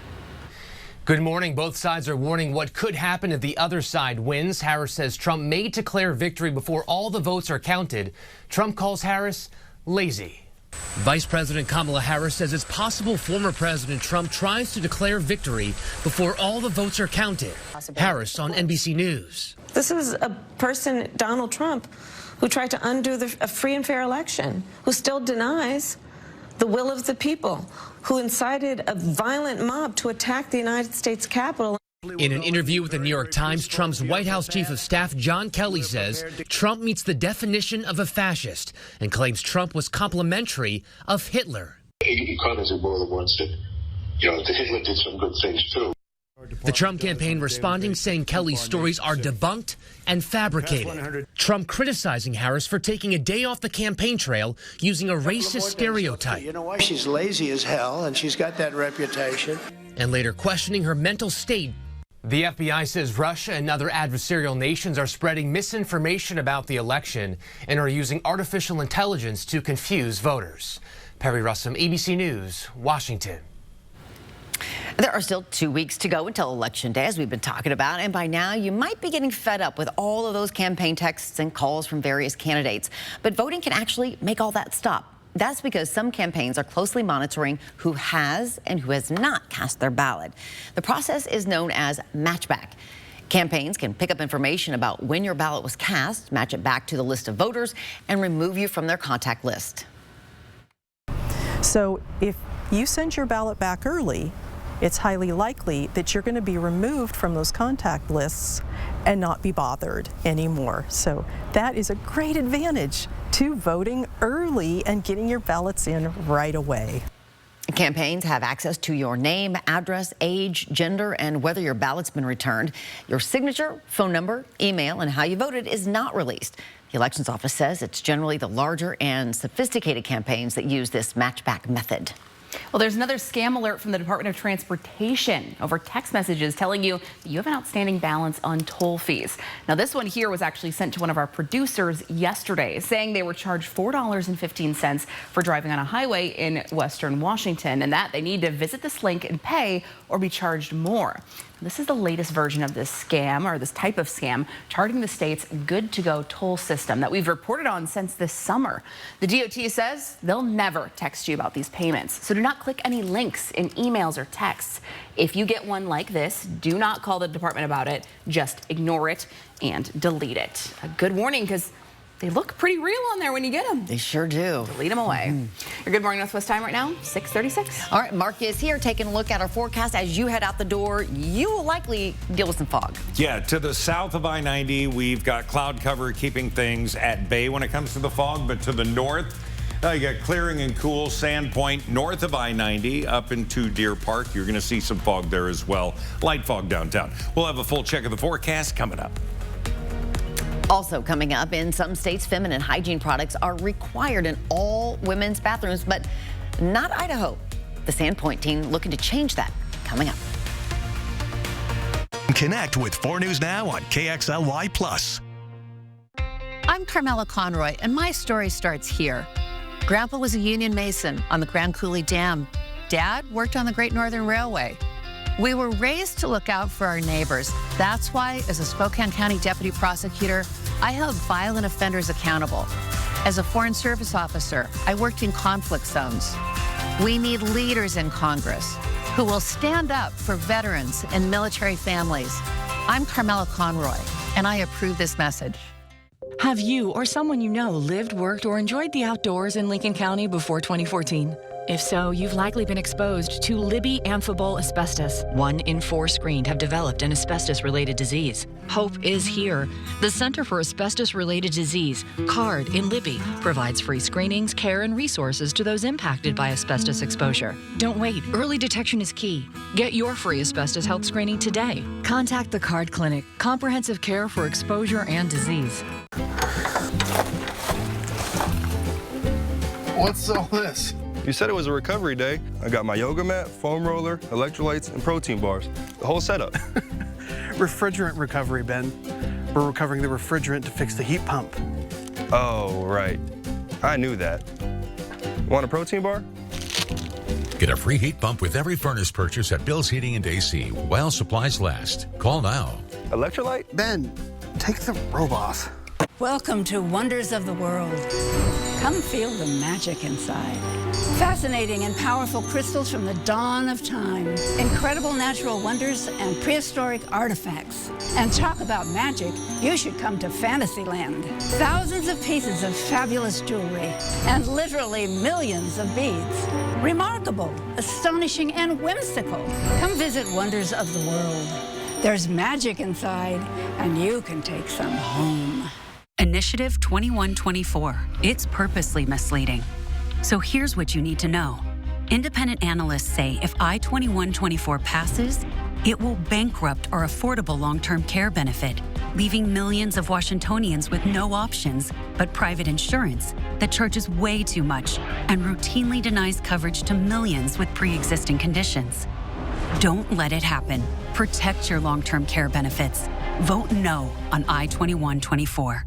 Good morning. Both sides are warning what could happen if the other side wins. Harris says Trump may declare victory before all the votes are counted. Trump calls Harris lazy. Vice President Kamala Harris says it's possible former President Trump tries to declare victory before all the votes are counted. Harris on NBC News. This is a person, Donald Trump, who tried to undo a free and fair election, who still denies the will of the people, who incited a violent mob to attack the United States Capitol. In an interview with the New York Times, Trump's White House Chief of Staff John Kelly says Trump meets the definition of a fascist and claims Trump was complimentary of Hitler. He kind of said more than once that, that Hitler did some good things too. The Trump campaign responding, saying Kelly's stories are debunked and fabricated. Trump criticizing Harris for taking a day off the campaign trail using a racist stereotype. You know why? She's lazy as hell, and she's got that reputation. And later questioning her mental state. The FBI says Russia and other adversarial nations are spreading misinformation about the election and are using artificial intelligence to confuse voters. Perry Russum, ABC News, Washington. There are still 2 weeks to go until Election Day, as we've been talking about, and by now you might be getting fed up with all of those campaign texts and calls from various candidates. But voting can actually make all that stop. That's because some campaigns are closely monitoring who has and who has not cast their ballot. The process is known as matchback. Campaigns can pick up information about when your ballot was cast, match it back to the list of voters, and remove you from their contact list. So if you send your ballot back early, it's highly likely that you're going to be removed from those contact lists and not be bothered anymore. So that is a great advantage to voting early and getting your ballots in right away. Campaigns have access to your name, address, age, gender, and whether your ballot's been returned. Your signature, phone number, email, and how you voted is not released. The Elections Office says it's generally the larger and sophisticated campaigns that use this matchback method. Well, there's another scam alert from the Department of Transportation over text messages telling you that you have an outstanding balance on toll fees. Now, this one here was actually sent to one of our producers yesterday, saying they were charged $4.15 for driving on a highway in Western Washington, and that they need to visit this link and pay or be charged more. This is the latest version of this scam, or this type of scam, charging the state's good-to-go toll system that we've reported on since this summer. The DOT says they'll never text you about these payments, so do not click any links in emails or texts. If you get one like this, do not call the department about it. Just ignore it and delete it. A good warning, because they look pretty real on there when you get them. They sure do. Delete them away. Your Good Morning Northwest time right now, 6:36. All right, Mark is here taking a look at our forecast. As you head out the door, you will likely deal with some fog. Yeah, to the south of I-90, we've got cloud cover keeping things at bay when it comes to the fog, but to the north, you got clearing and cool. Sandpoint north of I-90 up into Deer Park. You're going to see some fog there as well. Light fog downtown. We'll have a full check of the forecast coming up. Also coming up, in some states, feminine hygiene products are required in all women's bathrooms, but not Idaho. The Sandpoint team looking to change that. Coming up. Connect with 4 News Now on KXLY+. I'm Carmela Conroy, and my story starts here. Grandpa was a union mason on the Grand Coulee Dam. Dad worked on the Great Northern Railway. We were raised to look out for our neighbors. That's why, as a Spokane County deputy prosecutor, I held violent offenders accountable. As a Foreign Service officer, I worked in conflict zones. We need leaders in Congress who will stand up for veterans and military families. I'm Carmela Conroy, and I approve this message. Have you or someone you know lived, worked, or enjoyed the outdoors in Lincoln County before 2014? If so, you've likely been exposed to Libby amphibole asbestos. 1 in 4 screened have developed an asbestos-related disease. Hope is here. The Center for Asbestos-Related Disease, CARD in Libby, provides free screenings, care, and resources to those impacted by asbestos exposure. Don't wait. Early detection is key. Get your free asbestos health screening today. Contact the CARD Clinic, comprehensive care for exposure and disease. What's all this? You said it was a recovery day. I got my yoga mat, foam roller, electrolytes, and protein bars. The whole setup. Refrigerant recovery, Ben. We're recovering the refrigerant to fix the heat pump. Oh, right. I knew that. Want a protein bar? Get a free heat pump with every furnace purchase at Bill's Heating and AC while supplies last. Call now. Electrolyte? Ben, take the robe off. Welcome to Wonders of the World. Come feel the magic inside. Fascinating and powerful crystals from the dawn of time. Incredible natural wonders and prehistoric artifacts. And talk about magic, you should come to Fantasyland. Thousands of pieces of fabulous jewelry and literally millions of beads. Remarkable, astonishing, and whimsical. Come visit Wonders of the World. There's magic inside, and you can take some home. Initiative 2124. It's purposely misleading. So here's what you need to know. Independent analysts say if I-2124 passes, It will bankrupt our affordable long-term care benefit, leaving millions of Washingtonians with no options but private insurance that charges way too much and routinely denies coverage to millions with pre-existing conditions. Don't let it happen. Protect your long-term care benefits. Vote no on I-2124.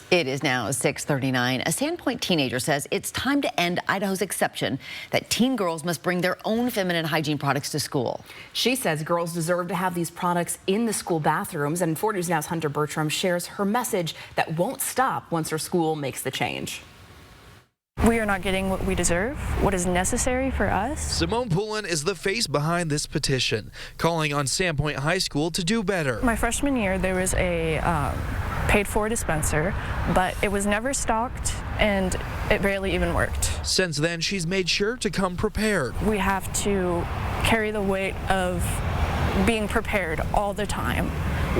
It is now 6:39. A Sandpoint teenager says it's time to end Idaho's exception that teen girls must bring their own feminine hygiene products to school. She says girls deserve to have these products in the school bathrooms. And 4 News Now's Hunter Bertram shares her message that won't stop once her school makes the change. We are not getting what we deserve, what is necessary for us. Simone Poulin is the face behind this petition, calling on Sandpoint High School to do better. My freshman year, there was a paid-for dispenser, but it was never stocked, and it barely even worked. Since then, she's made sure to come prepared. We have to carry the weight of being prepared all the time,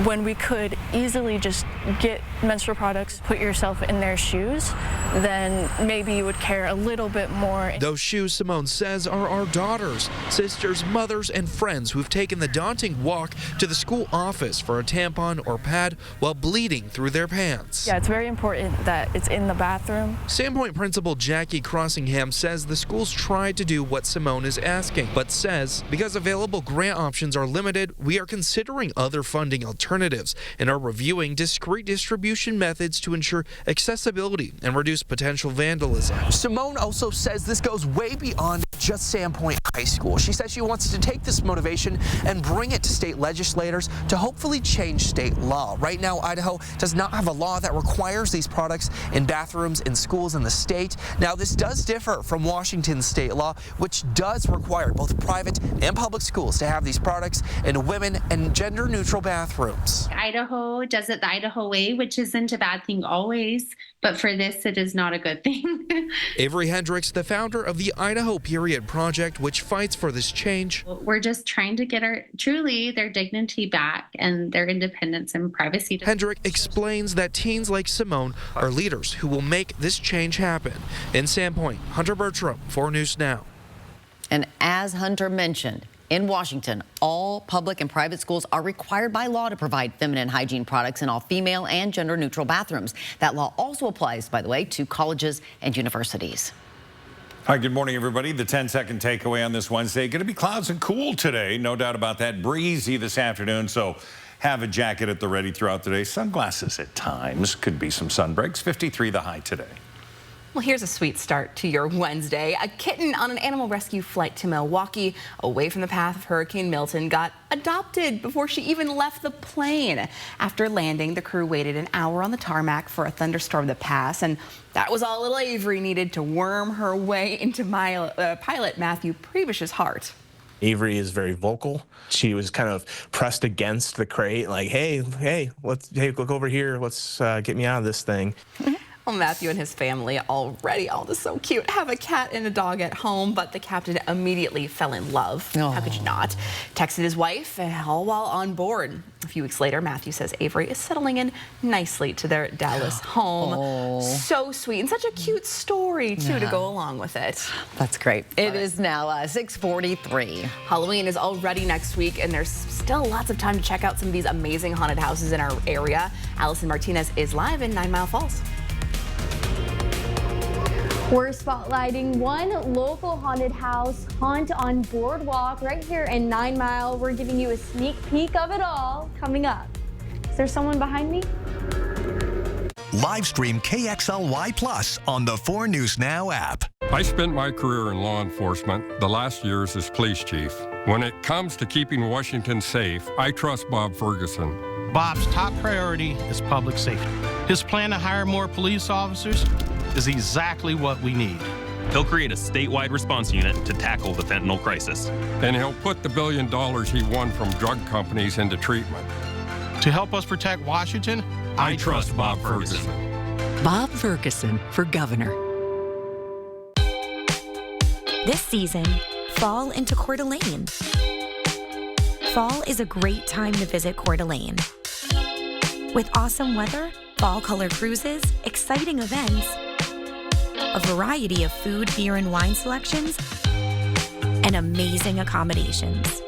when we could easily just get menstrual products, put yourself in their shoes, then maybe you would care a little bit more. Those shoes, Simone says, are our daughters, sisters, mothers, and friends who've taken the daunting walk to the school office for a tampon or pad while bleeding through their pants. Yeah, it's very important that it's in the bathroom. Sandpoint Principal Jackie Crossingham says the school's tried to do what Simone is asking, but says because available grant options are limited, we are considering other funding alternatives and are reviewing discrete distribution methods to ensure accessibility and reduce potential vandalism. Simone also says this goes way beyond just Sandpoint High School. She says she wants to take this motivation and bring it to state legislators to hopefully change state law. Right now, Idaho does not have a law that requires these products in bathrooms in schools in the state. Now, this does differ from Washington's state law, which does require both private and public schools to have these products in women and gender-neutral bathrooms. Idaho does it the Idaho way, which isn't a bad thing always, but for this, it is not a good thing. Avery Hendricks, the founder of the Idaho Period Project, which fights for this change. We're just trying to get truly their dignity back and their independence and privacy. Hendrick explains that teens like Simone are leaders who will make this change happen. In Sandpoint, Hunter Bertram, 4 News Now. And as Hunter mentioned, in Washington, all public and private schools are required by law to provide feminine hygiene products in all female and gender-neutral bathrooms. That law also applies, by the way, to colleges and universities. Hi, good morning, everybody. The 10-second takeaway on this Wednesday. Going to be clouds and cool today. No doubt about that. Breezy this afternoon, so have a jacket at the ready throughout the day. Sunglasses at times. Could be some sun breaks. 53 the high today. Well, here's a sweet start to your Wednesday. A kitten on an animal rescue flight to Milwaukee, away from the path of Hurricane Milton, got adopted before she even left the plane. After landing, the crew waited an hour on the tarmac for a thunderstorm to pass, and that was all little Avery needed to worm her way into pilot Matthew Prevish's heart. Avery is very vocal. She was kind of pressed against the crate, like, hey, look over here. Let's get me out of this thing. Well, Matthew and his family already, all this so cute, have a cat and a dog at home, but the captain immediately fell in love. Oh. How could you not? Texted his wife, all while on board. A few weeks later, Matthew says Avery is settling in nicely to their Dallas home. Oh. So sweet, and such a cute story, too, to go along with it. That's great. It is now 6:43. Halloween is already next week, and there's still lots of time to check out some of these amazing haunted houses in our area. Allison Martinez is live in 9 Mile Falls. We're spotlighting one local haunted house, Haunt on Boardwalk, right here in 9 Mile. We're giving you a sneak peek of it all coming up. Is there someone behind me? Live stream KXLY Plus on the 4 News Now app. I spent my career in law enforcement, the last years as police chief. When it comes to keeping Washington safe, I trust Bob Ferguson. Bob's top priority is public safety. His plan to hire more police officers is exactly what we need. He'll create a statewide response unit to tackle the fentanyl crisis. And he'll put the $1 billion he won from drug companies into treatment. To help us protect Washington, I trust Bob Ferguson. Bob Ferguson for governor. This season, fall into Coeur d'Alene. Fall is a great time to visit Coeur d'Alene. With awesome weather, fall color cruises, exciting events, a variety of food, beer, and wine selections, and amazing accommodations.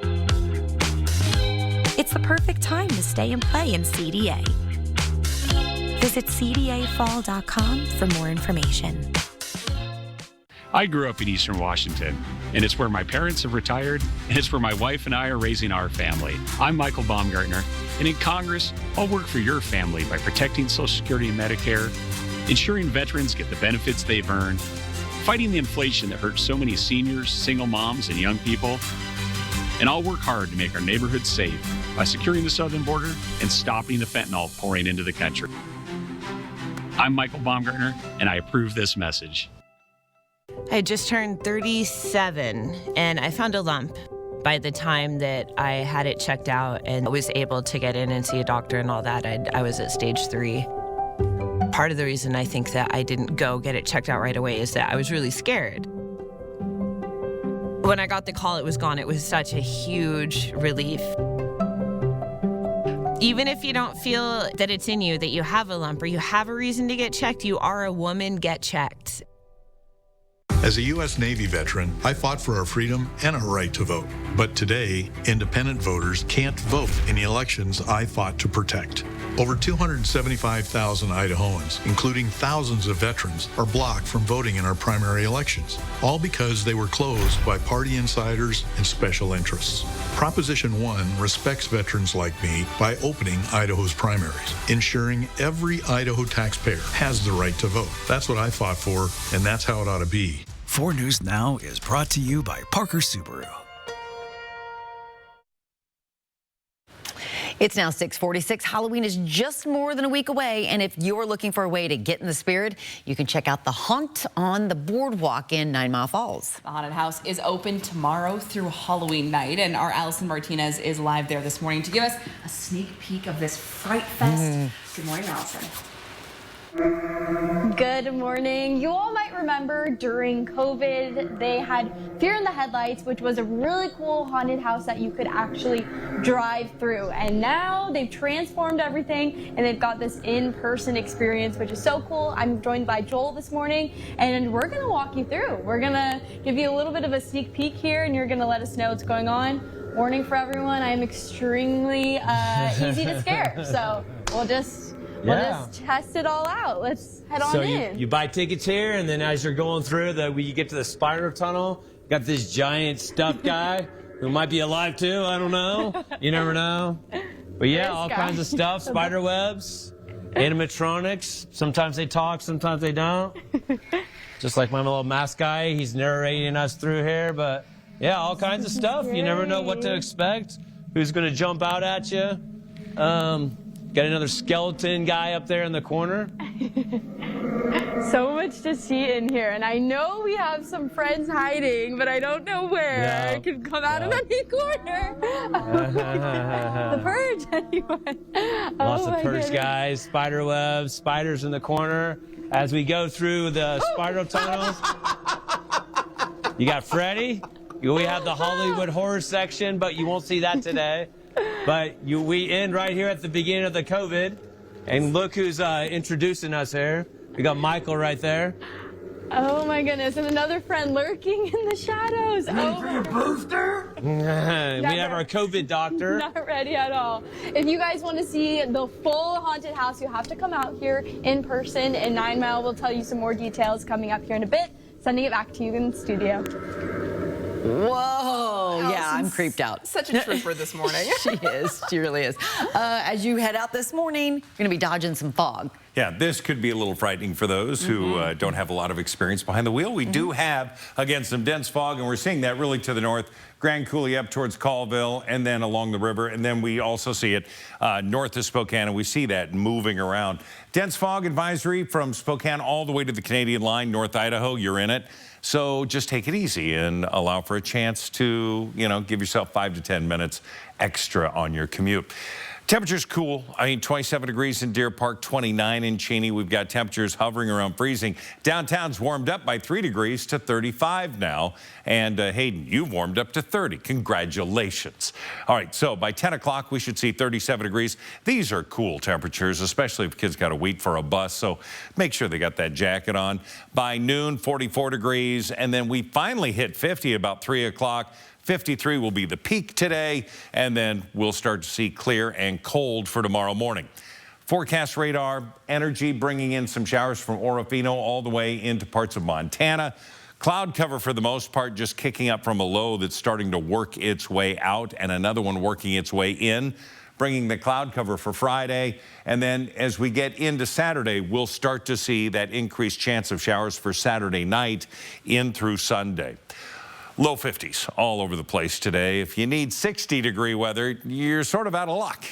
It's the perfect time to stay and play in CDA. Visit cdafall.com for more information. I grew up in Eastern Washington, and it's where my parents have retired, and it's where my wife and I are raising our family. I'm Michael Baumgartner, and in Congress, I'll work for your family by protecting Social Security and Medicare, ensuring veterans get the benefits they've earned, fighting the inflation that hurts so many seniors, single moms, and young people. And I'll work hard to make our neighborhoods safe by securing the southern border and stopping the fentanyl pouring into the country. I'm Michael Baumgartner, and I approve this message. I just turned 37, and I found a lump. By the time that I had it checked out and was able to get in and see a doctor and all that, I was at stage 3. Part of the reason I think that I didn't go get it checked out right away is that I was really scared. When I got the call, it was gone. It was such a huge relief. Even if you don't feel that it's in you, that you have a lump or you have a reason to get checked, you are a woman, get checked. As a U.S. Navy veteran, I fought for our freedom and our right to vote. But today, independent voters can't vote in the elections I fought to protect. Over 275,000 Idahoans, including thousands of veterans, are blocked from voting in our primary elections, all because they were closed by party insiders and special interests. Proposition 1 respects veterans like me by opening Idaho's primaries, ensuring every Idaho taxpayer has the right to vote. That's what I fought for, and that's how it ought to be. 4 News Now is brought to you by Parker Subaru. It's now 6:46. Halloween is just more than a week away, and if you're looking for a way to get in the spirit, you can check out the Haunt on the Boardwalk in 9 Mile Falls. The haunted house is open tomorrow through Halloween night, and our Allison Martinez is live there this morning to give us a sneak peek of this Fright Fest. Good morning, Allison. Good morning. You all might remember during COVID, they had Fear in the Headlights, which was a really cool haunted house that you could actually drive through. And now they've transformed everything and they've got this in-person experience, which is so cool. I'm joined by Joel this morning, and we're going to walk you through. We're going to give you a little bit of a sneak peek here, and you're going to let us know what's going on. Warning for everyone, I am extremely easy to scare. So we'll just test it all out. Let's head on in. So you buy tickets here, and then as you're going through, you get to the spider tunnel. You got this giant stuffed guy who might be alive too. I don't know. You never know. But yeah, all kinds of stuff. Spider webs, animatronics. Sometimes they talk, sometimes they don't. Just like my little mask guy, he's narrating us through here. But yeah, all kinds of stuff. You never know what to expect. Who's going to jump out at you? Got another skeleton guy up there in the corner. So much to see in here, and I know we have some friends hiding, but I don't know where. It could come out of any corner. The Purge, anyone. Lots of Purge guys, spider webs, spiders in the corner. As we go through the spider tunnels, you got Freddy. We have the Hollywood horror section, but you won't see that today. But we end right here at the beginning of the COVID, and look who's introducing us here. We got Michael right there. Oh my goodness, and another friend lurking in the shadows. Oh, for your booster? We have our COVID doctor. Not ready at all. If you guys want to see the full haunted house, you have to come out here in person, and 9 Mile will tell you some more details coming up here in a bit. Sending it back to you in the studio. Whoa, yeah, I'm creeped out. Such a trooper this morning. She is, she really is. As you head out this morning, you're gonna be dodging some fog. Yeah, this could be a little frightening for those who don't have a lot of experience behind the wheel. We do have, again, some dense fog, and we're seeing that really to the north. Grand Coulee up towards Colville, and then along the river, and then we also see it north of Spokane, and we see that moving around. Dense fog advisory from Spokane all the way to the Canadian line, North Idaho, you're in it. So just take it easy and allow for a chance to, give yourself 5 to 10 minutes extra on your commute. Temperatures cool. 27 degrees in Deer Park, 29 in Cheney. We've got temperatures hovering around freezing. Downtown's warmed up by 3 degrees to 35 now. And Hayden, you've warmed up to 30. Congratulations. All right, so by 10 o'clock, we should see 37 degrees. These are cool temperatures, especially if kids got to wait for a bus. So make sure they got that jacket on. By noon, 44 degrees. And then we finally hit 50 about 3 o'clock. 53 will be the peak today, and then we'll start to see clear and cold for tomorrow morning. Forecast radar, energy bringing in some showers from Orofino all the way into parts of Montana. Cloud cover for the most part, just kicking up from a low that's starting to work its way out, and another one working its way in, bringing the cloud cover for Friday. And then as we get into Saturday, we'll start to see that increased chance of showers for Saturday night in through Sunday. Low 50s all over the place today. If you need 60-degree weather, you're sort of out of luck.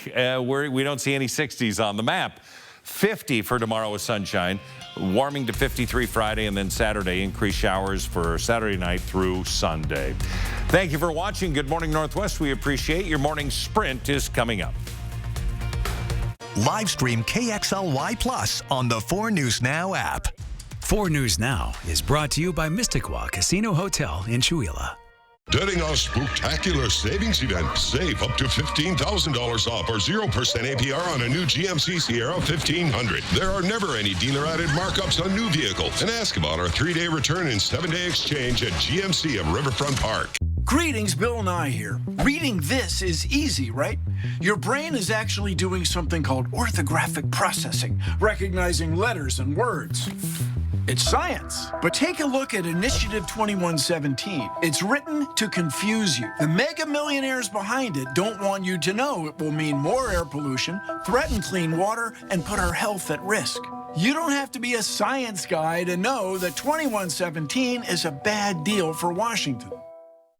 We don't see any 60s on the map. 50 for tomorrow with sunshine, warming to 53 Friday, and then Saturday, increased showers for Saturday night through Sunday. Thank you for watching Good Morning Northwest. We appreciate your morning sprint is coming up. Live stream KXLY Plus on the 4 News Now app. 4 News Now is brought to you by Mysticwa Casino Hotel in Chewelah. During our spectacular savings event, save up to $15,000 off or 0% APR on a new GMC Sierra 1500. There are never any dealer-added markups on new vehicles. And ask about our 3-day return and 7-day exchange at GMC of Riverfront Park. Greetings, Bill Nye here. Reading this is easy, right? Your brain is actually doing something called orthographic processing, recognizing letters and words. It's science. But take a look at Initiative 2117. It's written to confuse you. The mega millionaires behind it don't want you to know it will mean more air pollution, threaten clean water, and put our health at risk. You don't have to be a science guy to know that 2117 is a bad deal for Washington.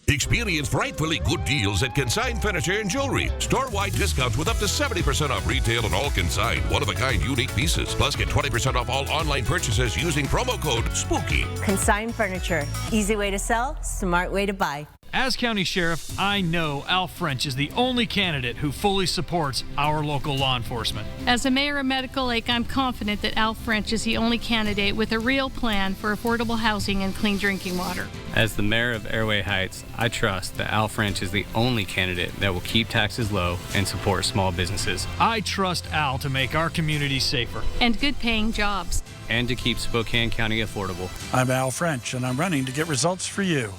Experience frightfully good deals at Consign Furniture and Jewelry. Store-wide discounts with up to 70% off retail and all consigned, one-of-a-kind unique pieces. Plus, get 20% off all online purchases using promo code SPOOKY. Consign Furniture. Easy way to sell, smart way to buy. As County Sheriff, I know Al French is the only candidate who fully supports our local law enforcement. As a mayor of Medical Lake, I'm confident that Al French is the only candidate with a real plan for affordable housing and clean drinking water. As the mayor of Airway Heights, I trust that Al French is the only candidate that will keep taxes low and support small businesses. I trust Al to make our community safer. And good paying jobs. And to keep Spokane County affordable. I'm Al French, and I'm running to get results for you.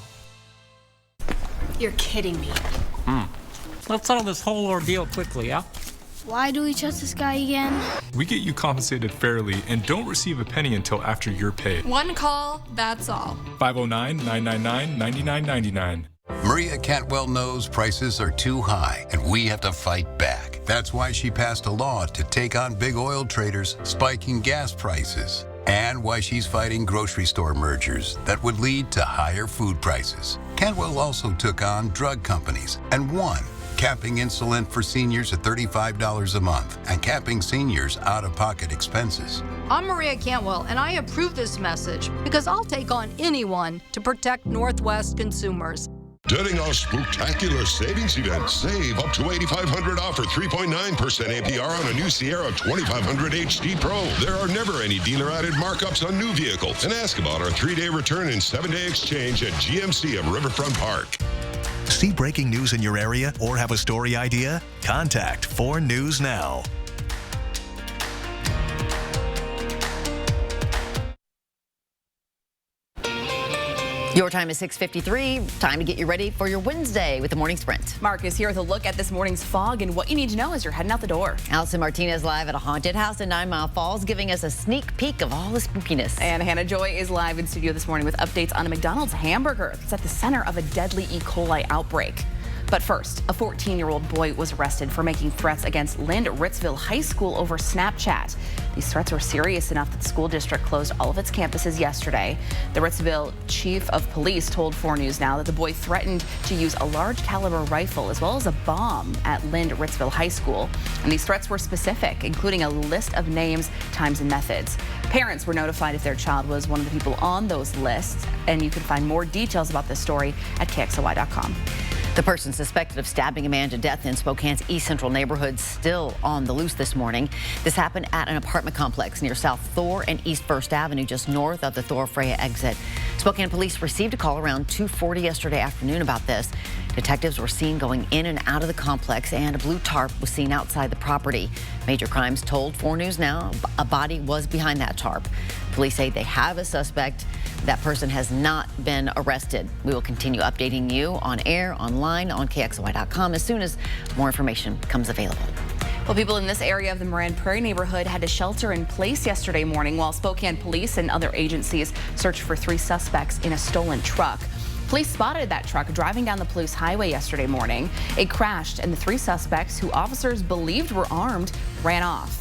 You're kidding me. Let's settle this whole ordeal quickly, yeah? Why do we trust this guy again? We get you compensated fairly and don't receive a penny until after you're paid. One call, that's all. 509-999-9999. Maria Cantwell knows prices are too high and we have to fight back. That's why she passed a law to take on big oil traders spiking gas prices. And why she's fighting grocery store mergers that would lead to higher food prices. Cantwell also took on drug companies and won, capping insulin for seniors at $35 a month and capping seniors' out-of-pocket expenses. I'm Maria Cantwell, and I approve this message because I'll take on anyone to protect Northwest consumers. During our spectacular savings event, save up to $8,500 off or 3.9% APR on a new Sierra 2500 HD Pro. There are never any dealer-added markups on new vehicles. And ask about our 3-day return and 7-day exchange at GMC of Riverfront Park. See breaking news in your area or have a story idea? Contact 4 News Now. Your time is 6:53. Time to get you ready for your Wednesday with the Morning Sprint. Mark is here with a look at this morning's fog and what you need to know as you're heading out the door. Allison Martinez live at a haunted house in 9 Mile Falls, giving us a sneak peek of all the spookiness. And Hannah Joy is live in studio this morning with updates on a McDonald's hamburger that's at the center of a deadly E. coli outbreak. But first, a 14-year-old boy was arrested for making threats against Lind Ritzville High School over Snapchat. These threats were serious enough that the school district closed all of its campuses yesterday. The Ritzville chief of police told 4 News Now that the boy threatened to use a large caliber rifle as well as a bomb at Lind Ritzville High School. And these threats were specific, including a list of names, times, and methods. Parents were notified if their child was one of the people on those lists, and you can find more details about this story at KXLY.com. The person suspected of stabbing a man to death in Spokane's East Central neighborhood still on the loose this morning. This happened at an apartment complex near South Thor and East First Avenue, just north of the Thor Freya exit. Spokane police received a call around 2:40 yesterday afternoon about this. Detectives were seen going in and out of the complex, and a blue tarp was seen outside the property. Major Crimes told 4 News Now a body was behind that tarp. Police say they have a suspect. That person has not been arrested. We will continue updating you on air, online, on KXLY.com as soon as more information becomes available. Well, people in this area of the Moran Prairie neighborhood had to shelter in place yesterday morning while Spokane police and other agencies searched for 3 suspects in a stolen truck. Police spotted that truck driving down the Palouse Highway yesterday morning. It crashed, and the 3 suspects, who officers believed were armed, ran off.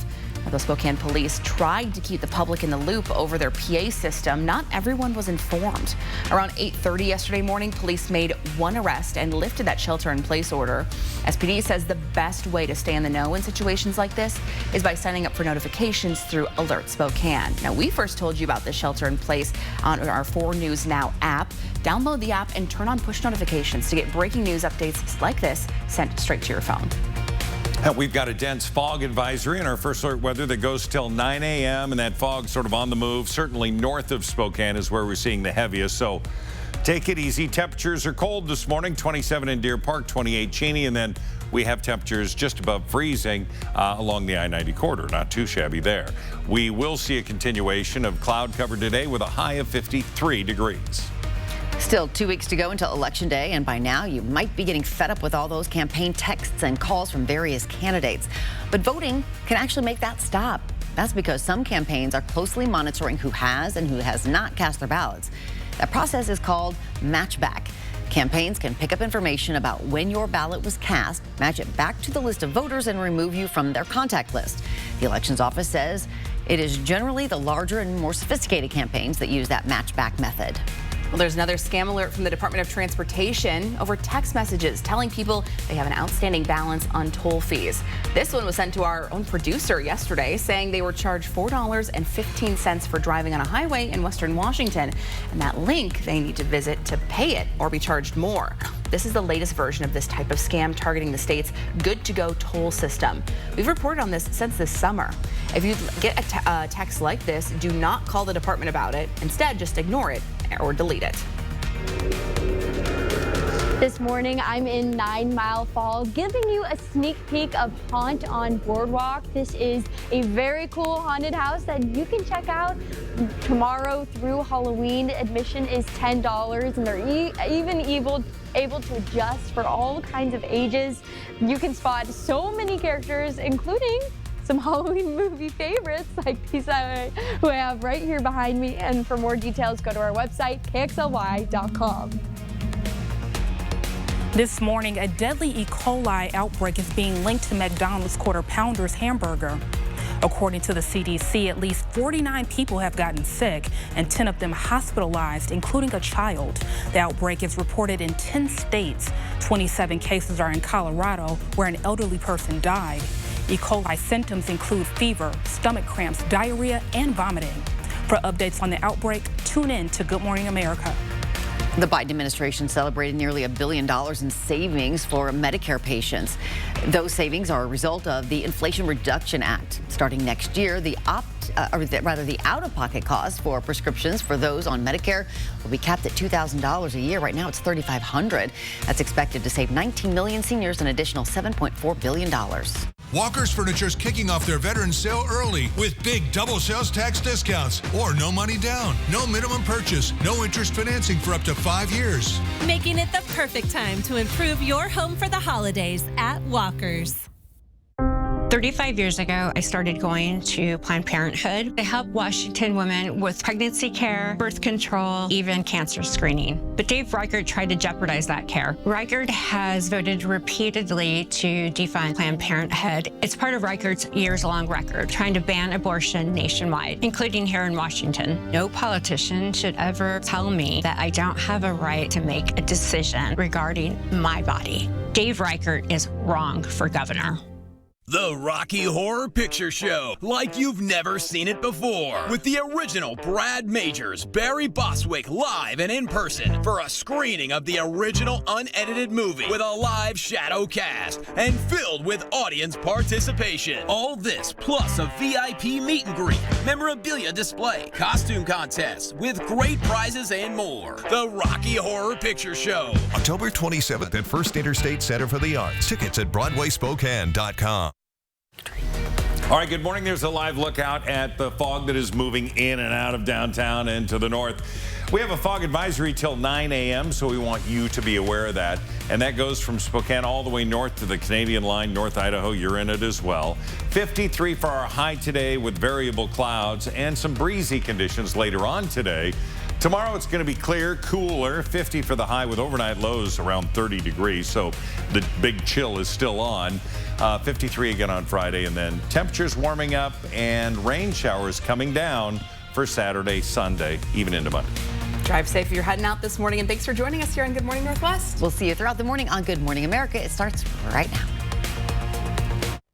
The Spokane police tried to keep the public in the loop over their PA system. Not everyone was informed. Around 8:30 yesterday morning, police made 1 arrest and lifted that shelter-in-place order. SPD says the best way to stay in the know in situations like this is by signing up for notifications through Alert Spokane. Now, we first told you about this shelter-in-place on our 4 News Now app. Download the app and turn on push notifications to get breaking news updates like this sent straight to your phone. We've got a dense fog advisory in our first alert weather that goes till 9 a.m. and that fog sort of on the move. Certainly north of Spokane is where we're seeing the heaviest. So take it easy. Temperatures are cold this morning. 27 in Deer Park, 28 Cheney, and then we have temperatures just above freezing along the I-90 corridor. Not too shabby there. We will see a continuation of cloud cover today with a high of 53 degrees. Still 2 weeks to go until Election Day, and by now you might be getting fed up with all those campaign texts and calls from various candidates. But voting can actually make that stop. That's because some campaigns are closely monitoring who has and who has not cast their ballots. That process is called matchback. Campaigns can pick up information about when your ballot was cast, match it back to the list of voters, and remove you from their contact list. The Elections Office says it is generally the larger and more sophisticated campaigns that use that matchback method. Well, there's another scam alert from the Department of Transportation over text messages telling people they have an outstanding balance on toll fees. This one was sent to our own producer yesterday, saying they were charged $4.15 for driving on a highway in Western Washington, and that link they need to visit to pay it or be charged more. This is the latest version of this type of scam targeting the state's good-to-go toll system. We've reported on this since this summer. If you get a text like this, do not call the department about it. Instead, just ignore it or delete it. This morning, I'm in 9 Mile Falls, giving you a sneak peek of Haunt on Boardwalk. This is a very cool haunted house that you can check out tomorrow through Halloween. Admission is $10, and they're even able to adjust for all kinds of ages. You can spot so many characters, including some Halloween movie favorites like these who I have right here behind me. And for more details, go to our website, KXLY.com. This morning, a deadly E. coli outbreak is being linked to McDonald's Quarter Pounder's hamburger. According to the CDC, at least 49 people have gotten sick and 10 of them hospitalized, including a child. The outbreak is reported in 10 states. 27 cases are in Colorado, where an elderly person died. E. coli symptoms include fever, stomach cramps, diarrhea, and vomiting. For updates on the outbreak, tune in to Good Morning America. The Biden administration celebrated nearly $1 billion in savings for Medicare patients. Those savings are a result of the Inflation Reduction Act. Starting next year, the out-of-pocket cost for prescriptions for those on Medicare will be capped at $2,000 a year. Right now, it's $3,500. That's expected to save 19 million seniors an additional $7.4 billion. Walker's Furniture's kicking off their Veterans Sale early with big double sales tax discounts or no money down, no minimum purchase, no interest financing for up to 5 years. Making it the perfect time to improve your home for the holidays at Walker's. 35 years ago, I started going to Planned Parenthood to help Washington women with pregnancy care, birth control, even cancer screening. But Dave Reichert tried to jeopardize that care. Reichert has voted repeatedly to defund Planned Parenthood. It's part of Reichert's years-long record, trying to ban abortion nationwide, including here in Washington. No politician should ever tell me that I don't have a right to make a decision regarding my body. Dave Reichert is wrong for governor. The Rocky Horror Picture Show, like you've never seen it before. With the original Brad Majors, Barry Bostwick live and in person for a screening of the original unedited movie with a live shadow cast and filled with audience participation. All this plus a VIP meet and greet, memorabilia display, costume contest with great prizes and more. The Rocky Horror Picture Show. October 27th at First Interstate Center for the Arts. Tickets at BroadwaySpokane.com. All right, good morning. There's a live look out at the fog that is moving in and out of downtown and to the north. We have a fog advisory till 9 a.m., so we want you to be aware of that. And that goes from Spokane all the way north to the Canadian line, North Idaho. You're in it as well. 53 for our high today with variable clouds and some breezy conditions later on today. Tomorrow it's going to be clear, cooler, 50 for the high with overnight lows around 30 degrees. So the big chill is still on. 53 again on Friday, and then temperatures warming up and rain showers coming down for Saturday, Sunday, even into Monday. Drive safe if you're heading out this morning, and thanks for joining us here on Good Morning Northwest. We'll see you throughout the morning on Good Morning America. It starts right now.